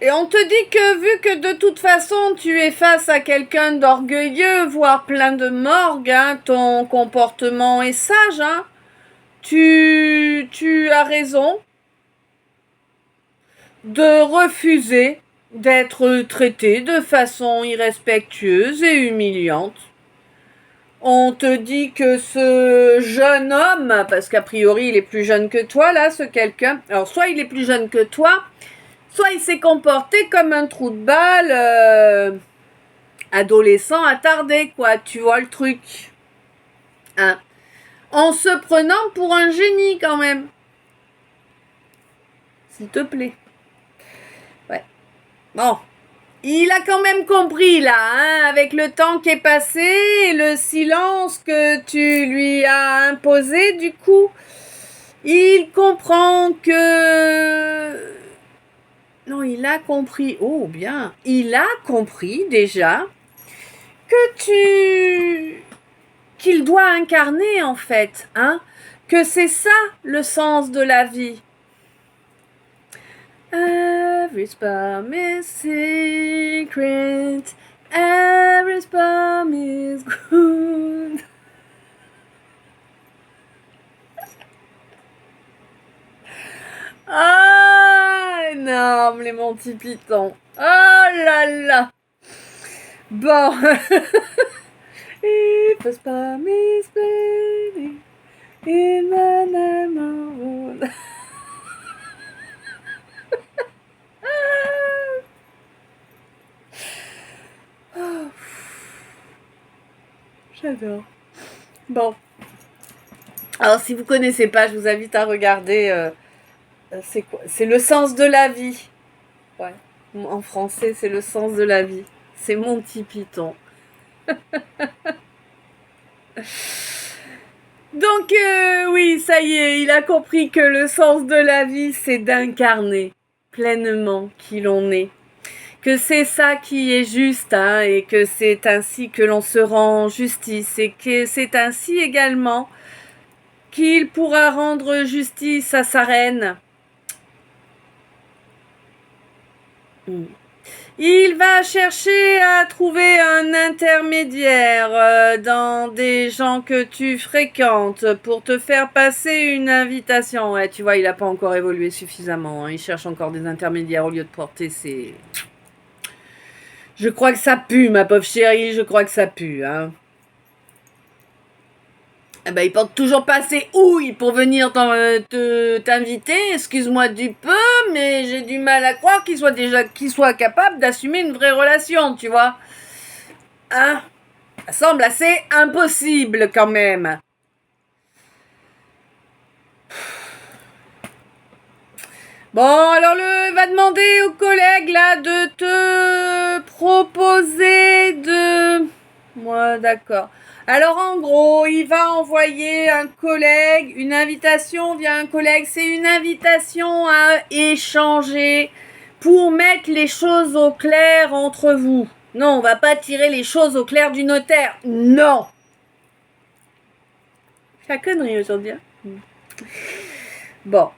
Et on te dit que vu que de toute façon tu es face à quelqu'un d'orgueilleux, voire plein de morgue, hein, ton comportement est sage, hein, tu as raison de refuser d'être traité de façon irrespectueuse et humiliante. On te dit que ce jeune homme, parce qu'a priori il est plus jeune que toi là, ce quelqu'un, alors soit il est plus jeune que toi, soit il s'est comporté comme un trou de balle adolescent attardé, quoi, tu vois le truc. Hein. En se prenant pour un génie quand même. S'il te plaît. Ouais. Bon. Il a quand même compris là, hein, avec le temps qui est passé et le silence que tu lui as imposé, du coup, il comprend que... Non, il a compris. Oh, bien. Il a compris déjà qu'il doit incarner en fait, hein, que c'est ça le sens de la vie. Every sperm is secret, every sperm is good. Ah, mon petit python. Oh là là. Bon. It was by Miss Baby in the neighborhood. J'adore. Bon. Alors, si vous connaissez pas, je vous invite à regarder. C'est quoi? C'est le sens de la vie. Ouais. En français, c'est le sens de la vie. C'est mon petit python. Donc, oui, ça y est, il a compris que le sens de la vie, c'est d'incarner pleinement qui l'on est. Que c'est ça qui est juste, hein, et que c'est ainsi que l'on se rend justice, et que c'est ainsi également qu'il pourra rendre justice à sa reine. Il va chercher à trouver un intermédiaire dans des gens que tu fréquentes pour te faire passer une invitation. Ouais, tu vois, il n'a pas encore évolué suffisamment, hein. Il cherche encore des intermédiaires au lieu de porter ses... Je crois que ça pue, ma pauvre chérie, je crois que ça pue, hein. Eh ben, il porte toujours pas ses houilles pour venir t'inviter, excuse-moi du peu, mais j'ai du mal à croire qu'il soit capable d'assumer une vraie relation, tu vois. Hein? Ça semble assez impossible quand même. Bon, alors va demander aux collègues là de te proposer de... Ouais, d'accord. Alors en gros, il va envoyer un collègue, une invitation via un collègue. C'est une invitation à échanger pour mettre les choses au clair entre vous. Non, on va pas tirer les choses au clair du notaire. Non. C'est la connerie aujourd'hui. Hein. Bon.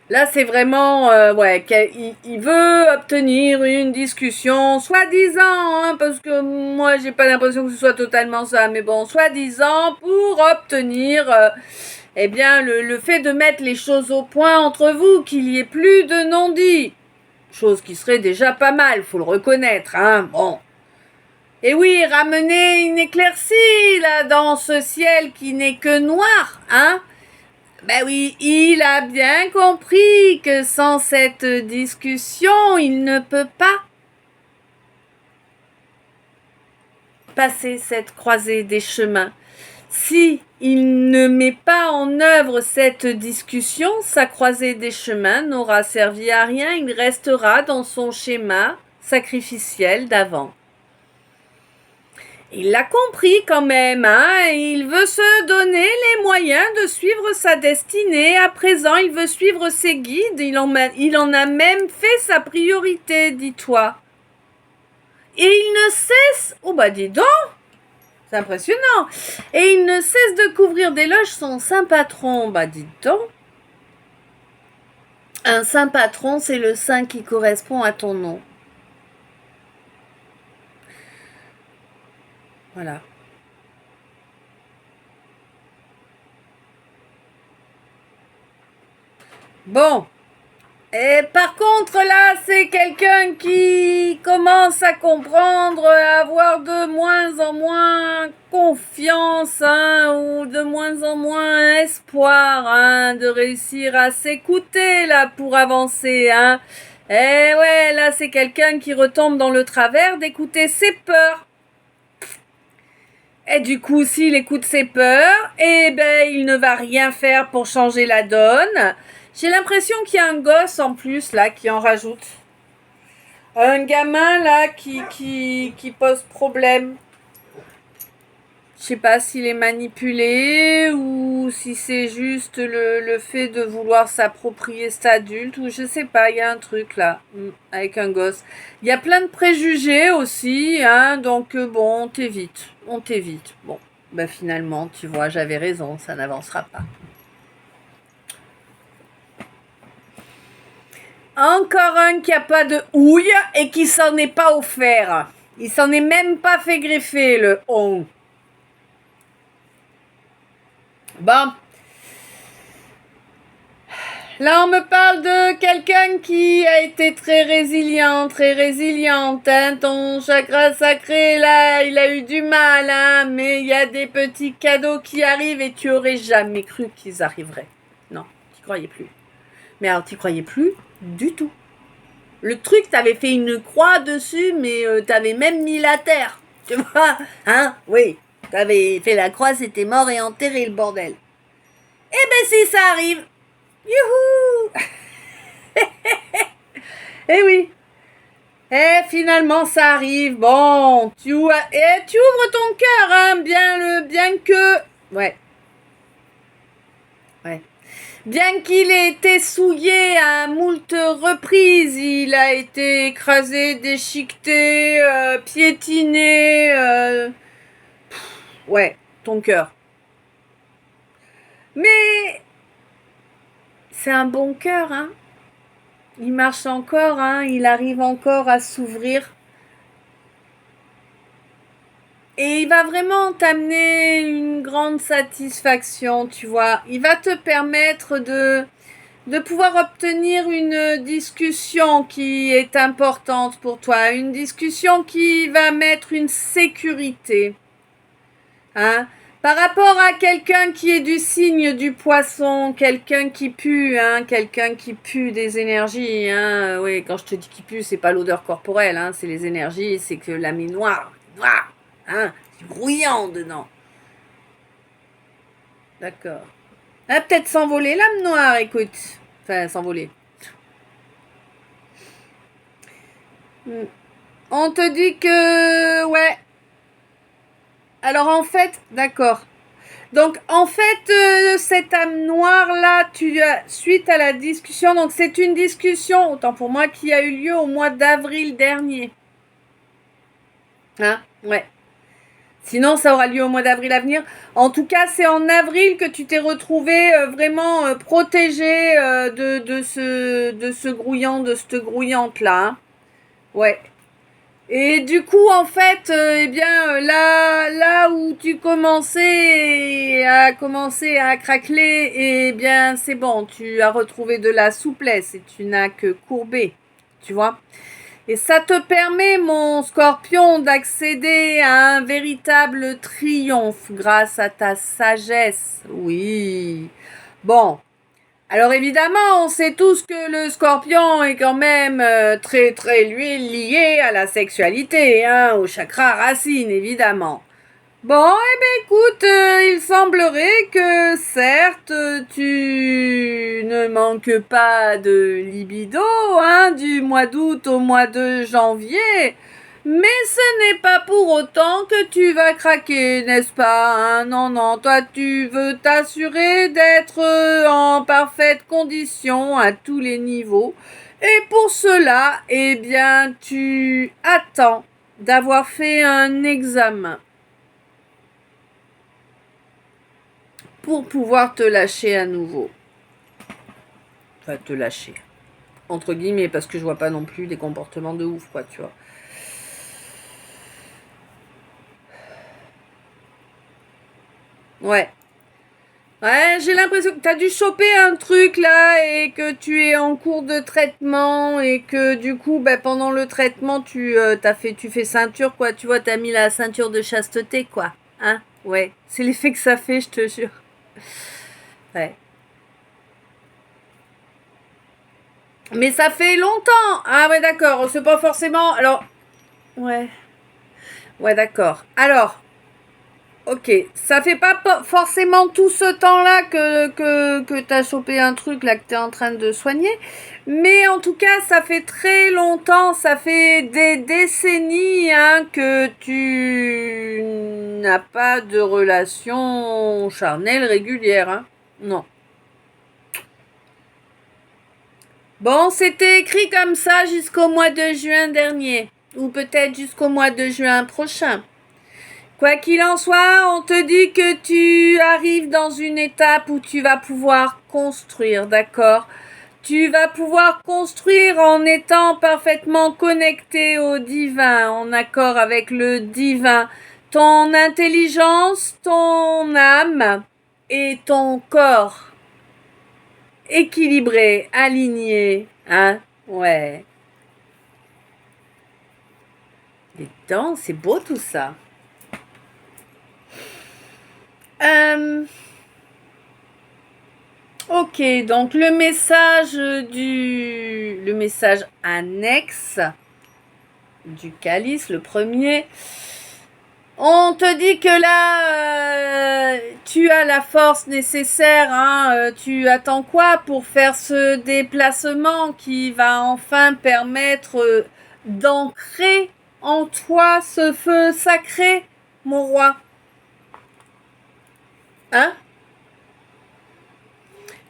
Là, c'est vraiment, il veut obtenir une discussion, soi-disant, hein, parce que moi, j'ai pas l'impression que ce soit totalement ça, mais bon, soi-disant, pour obtenir, eh bien, le fait de mettre les choses au point entre vous, qu'il y ait plus de non-dits. Chose qui serait déjà pas mal, faut le reconnaître, hein, bon. Et oui, ramener une éclaircie, là, dans ce ciel qui n'est que noir, hein. Ben oui, il a bien compris que sans cette discussion, il ne peut pas passer cette croisée des chemins. Si il ne met pas en œuvre cette discussion, sa croisée des chemins n'aura servi à rien, il restera dans son schéma sacrificiel d'avant. Il l'a compris quand même, hein. Il veut se donner les moyens de suivre sa destinée. À présent, il veut suivre ses guides. Il en a même fait sa priorité, dis-toi. Et il ne cesse... Oh bah dis donc, c'est impressionnant. Et il ne cesse de couvrir d'éloges son saint patron. Bah dis donc. Un saint patron, c'est le saint qui correspond à ton nom. Voilà. Bon. Et par contre, là, c'est quelqu'un qui commence à comprendre, à avoir de moins en moins confiance, hein, ou de moins en moins espoir, hein, de réussir à s'écouter, là, pour avancer, hein. Et ouais, là, c'est quelqu'un qui retombe dans le travers d'écouter ses peurs. Et du coup, s'il écoute ses peurs, eh ben, il ne va rien faire pour changer la donne. J'ai l'impression qu'il y a un gosse en plus, là, qui en rajoute. Un gamin, là, qui pose problème. Je sais pas s'il est manipulé ou si c'est juste le fait de vouloir s'approprier cet adulte ou je sais pas, il y a un truc là avec un gosse. Il y a plein de préjugés aussi, hein, donc bon, on t'évite. Bon, ben finalement, tu vois, j'avais raison, ça n'avancera pas. Encore un qui a pas de houille et qui s'en est pas offert. Il s'en est même pas fait greffer, le on. Bon. Là, on me parle de quelqu'un qui a été très résilient, très résiliente. Hein. Ton chakra sacré, là, il a eu du mal, hein, mais il y a des petits cadeaux qui arrivent et tu aurais jamais cru qu'ils arriveraient. Non, tu croyais plus. Mais alors, tu croyais plus du tout. Le truc, t'avais fait une croix dessus, mais t'avais même mis la terre. Tu vois, hein? Oui, t'avais fait la croix, c'était mort et enterré, le bordel. Eh ben si, ça arrive. Youhou! Eh oui. Eh, finalement, ça arrive. Bon, tu ouvres ton cœur, hein, bien que... Ouais. Ouais. Bien qu'il ait été souillé à moult reprises, il a été écrasé, déchiqueté, piétiné. Ouais, ton cœur. Mais c'est un bon cœur, hein. Il marche encore, hein. Il arrive encore à s'ouvrir. Et il va vraiment t'amener une grande satisfaction, tu vois. Il va te permettre de pouvoir obtenir une discussion qui est importante pour toi, une discussion qui va mettre une sécurité. Hein? Par rapport à quelqu'un qui est du signe du poisson, quelqu'un qui pue, hein, quelqu'un qui pue des énergies. Hein? Oui, quand je te dis qu'il pue, c'est pas l'odeur corporelle, hein, c'est les énergies, c'est que l'âme est noire, hein, c'est grouillant dedans. D'accord. Ah, peut-être s'envoler l'âme noire, écoute. Enfin, s'envoler. On te dit que... Ouais. Alors en fait, d'accord. Donc en fait, cette âme noire-là, suite à la discussion, donc c'est une discussion, autant pour moi, qui a eu lieu au mois d'avril dernier. Hein? Ouais. Sinon, ça aura lieu au mois d'avril à venir. En tout cas, c'est en avril que tu t'es retrouvé vraiment protégé de ce grouillant, de cette grouillante-là. Hein? Ouais. Et du coup, en fait, eh bien, là où tu commençais à craqueler, eh bien, c'est bon, tu as retrouvé de la souplesse et tu n'as que courbé, tu vois. Et ça te permet, mon scorpion, d'accéder à un véritable triomphe grâce à ta sagesse. Oui. Bon. Alors évidemment, on sait tous que le scorpion est quand même très très lui lié à la sexualité, hein, au chakra racine évidemment. Bon, eh bien écoute, il semblerait que certes tu ne manques pas de libido, hein, du mois d'août au mois de janvier, mais ce n'est pas pour autant que tu vas craquer, n'est-ce pas, hein? Non, non, toi tu veux t'assurer d'être en parfaite condition à tous les niveaux, et pour cela, eh bien tu attends d'avoir fait un examen pour pouvoir te lâcher à nouveau. Enfin, te lâcher. Entre guillemets, parce que je vois pas non plus des comportements de ouf, quoi, tu vois. Ouais. Ouais, j'ai l'impression que tu as dû choper un truc là et que tu es en cours de traitement et que du coup, bah, pendant le traitement, tu fais ceinture, quoi. Tu vois, t'as mis la ceinture de chasteté, quoi. Hein? Ouais. C'est l'effet que ça fait, je te jure. Ouais. Mais ça fait longtemps. Ah ouais, d'accord. C'est pas forcément... Alors... Ouais. Ouais, d'accord. Alors... Ok, ça fait pas forcément tout ce temps-là que t'as chopé un truc là que t'es en train de soigner, mais en tout cas ça fait très longtemps, ça fait des décennies hein, que tu n'as pas de relation charnelle régulière, hein. Non. Bon, c'était écrit comme ça jusqu'au mois de juin dernier, ou peut-être jusqu'au mois de juin prochain. Quoi qu'il en soit, on te dit que tu arrives dans une étape où tu vas pouvoir construire, d'accord? Tu vas pouvoir construire en étant parfaitement connecté au divin, en accord avec le divin. Ton intelligence, ton âme et ton corps équilibré, aligné, hein, ouais. Les dents, c'est beau tout ça. Ok, donc le message annexe du calice, le premier. On te dit que là, tu as la force nécessaire, hein, tu attends quoi pour faire ce déplacement qui va enfin permettre d'ancrer en toi ce feu sacré, mon roi. Hein?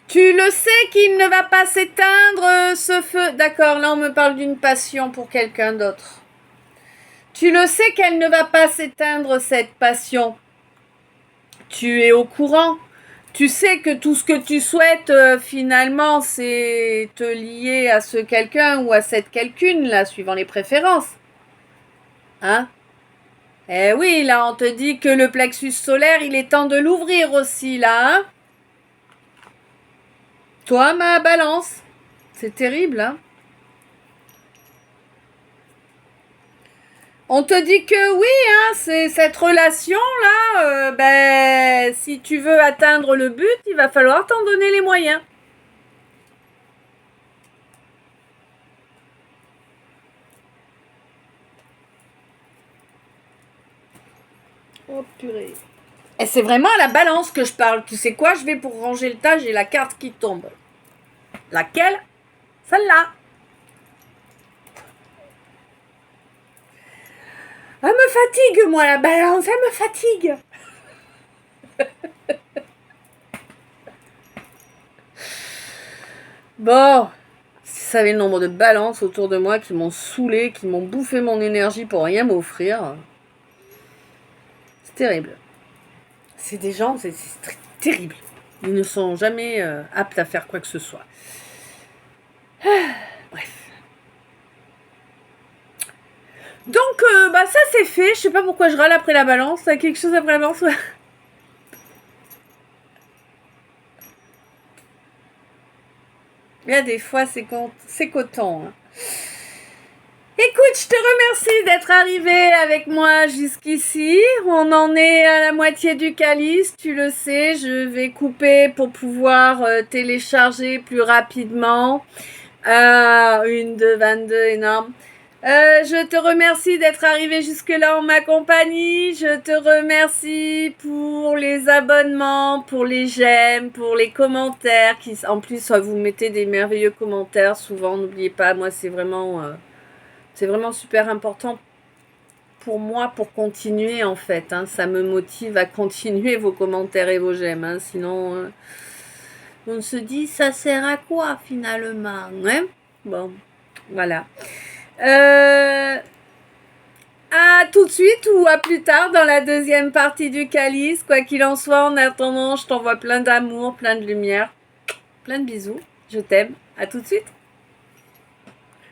Tu le sais qu'il ne va pas s'éteindre, ce feu. D'accord, là on me parle d'une passion pour quelqu'un d'autre. Tu le sais qu'elle ne va pas s'éteindre, cette passion. Tu es au courant. Tu sais que tout ce que tu souhaites, finalement, c'est te lier à ce quelqu'un ou à cette quelqu'une, là, suivant les préférences. Hein? Eh oui, là, on te dit que le plexus solaire, il est temps de l'ouvrir aussi, là, hein? Toi, ma balance. C'est terrible, hein? On te dit que oui, hein, c'est cette relation-là, ben, si tu veux atteindre le but, il va falloir t'en donner les moyens. Oh purée. Et c'est vraiment à la balance que je parle. Tu sais quoi, je vais pour ranger le tas, j'ai la carte qui tombe. Laquelle? Celle-là. Elle me fatigue, moi, la balance, elle me fatigue. Bon, si vous savez le nombre de balances autour de moi qui m'ont saoulé, qui m'ont bouffé mon énergie pour rien m'offrir. C'est terrible. C'est des gens, c'est terrible. Ils ne sont jamais aptes à faire quoi que ce soit. Bref. Donc, ça c'est fait. Je sais pas pourquoi je râle après la balance. T'as quelque chose après la balance? Il y a des fois, c'est coton. Hein. Écoute, je te remercie d'être arrivé avec moi jusqu'ici. On en est à la moitié du calice, tu le sais. Je vais couper pour pouvoir télécharger plus rapidement. 1, 2, 22, énorme. Je te remercie d'être arrivé jusque-là en ma compagnie. Je te remercie pour les abonnements, pour les j'aime, pour les commentaires. En plus, vous mettez des merveilleux commentaires souvent. N'oubliez pas, moi, c'est vraiment super important pour moi pour continuer en fait. Hein. Ça me motive à continuer vos commentaires et vos j'aime. Hein. Sinon, on se dit, ça sert à quoi finalement, hein? Bon, voilà. À tout de suite ou à plus tard dans la deuxième partie du calice. Quoi qu'il en soit, en attendant, je t'envoie plein d'amour, plein de lumière, plein de bisous. Je t'aime. À tout de suite.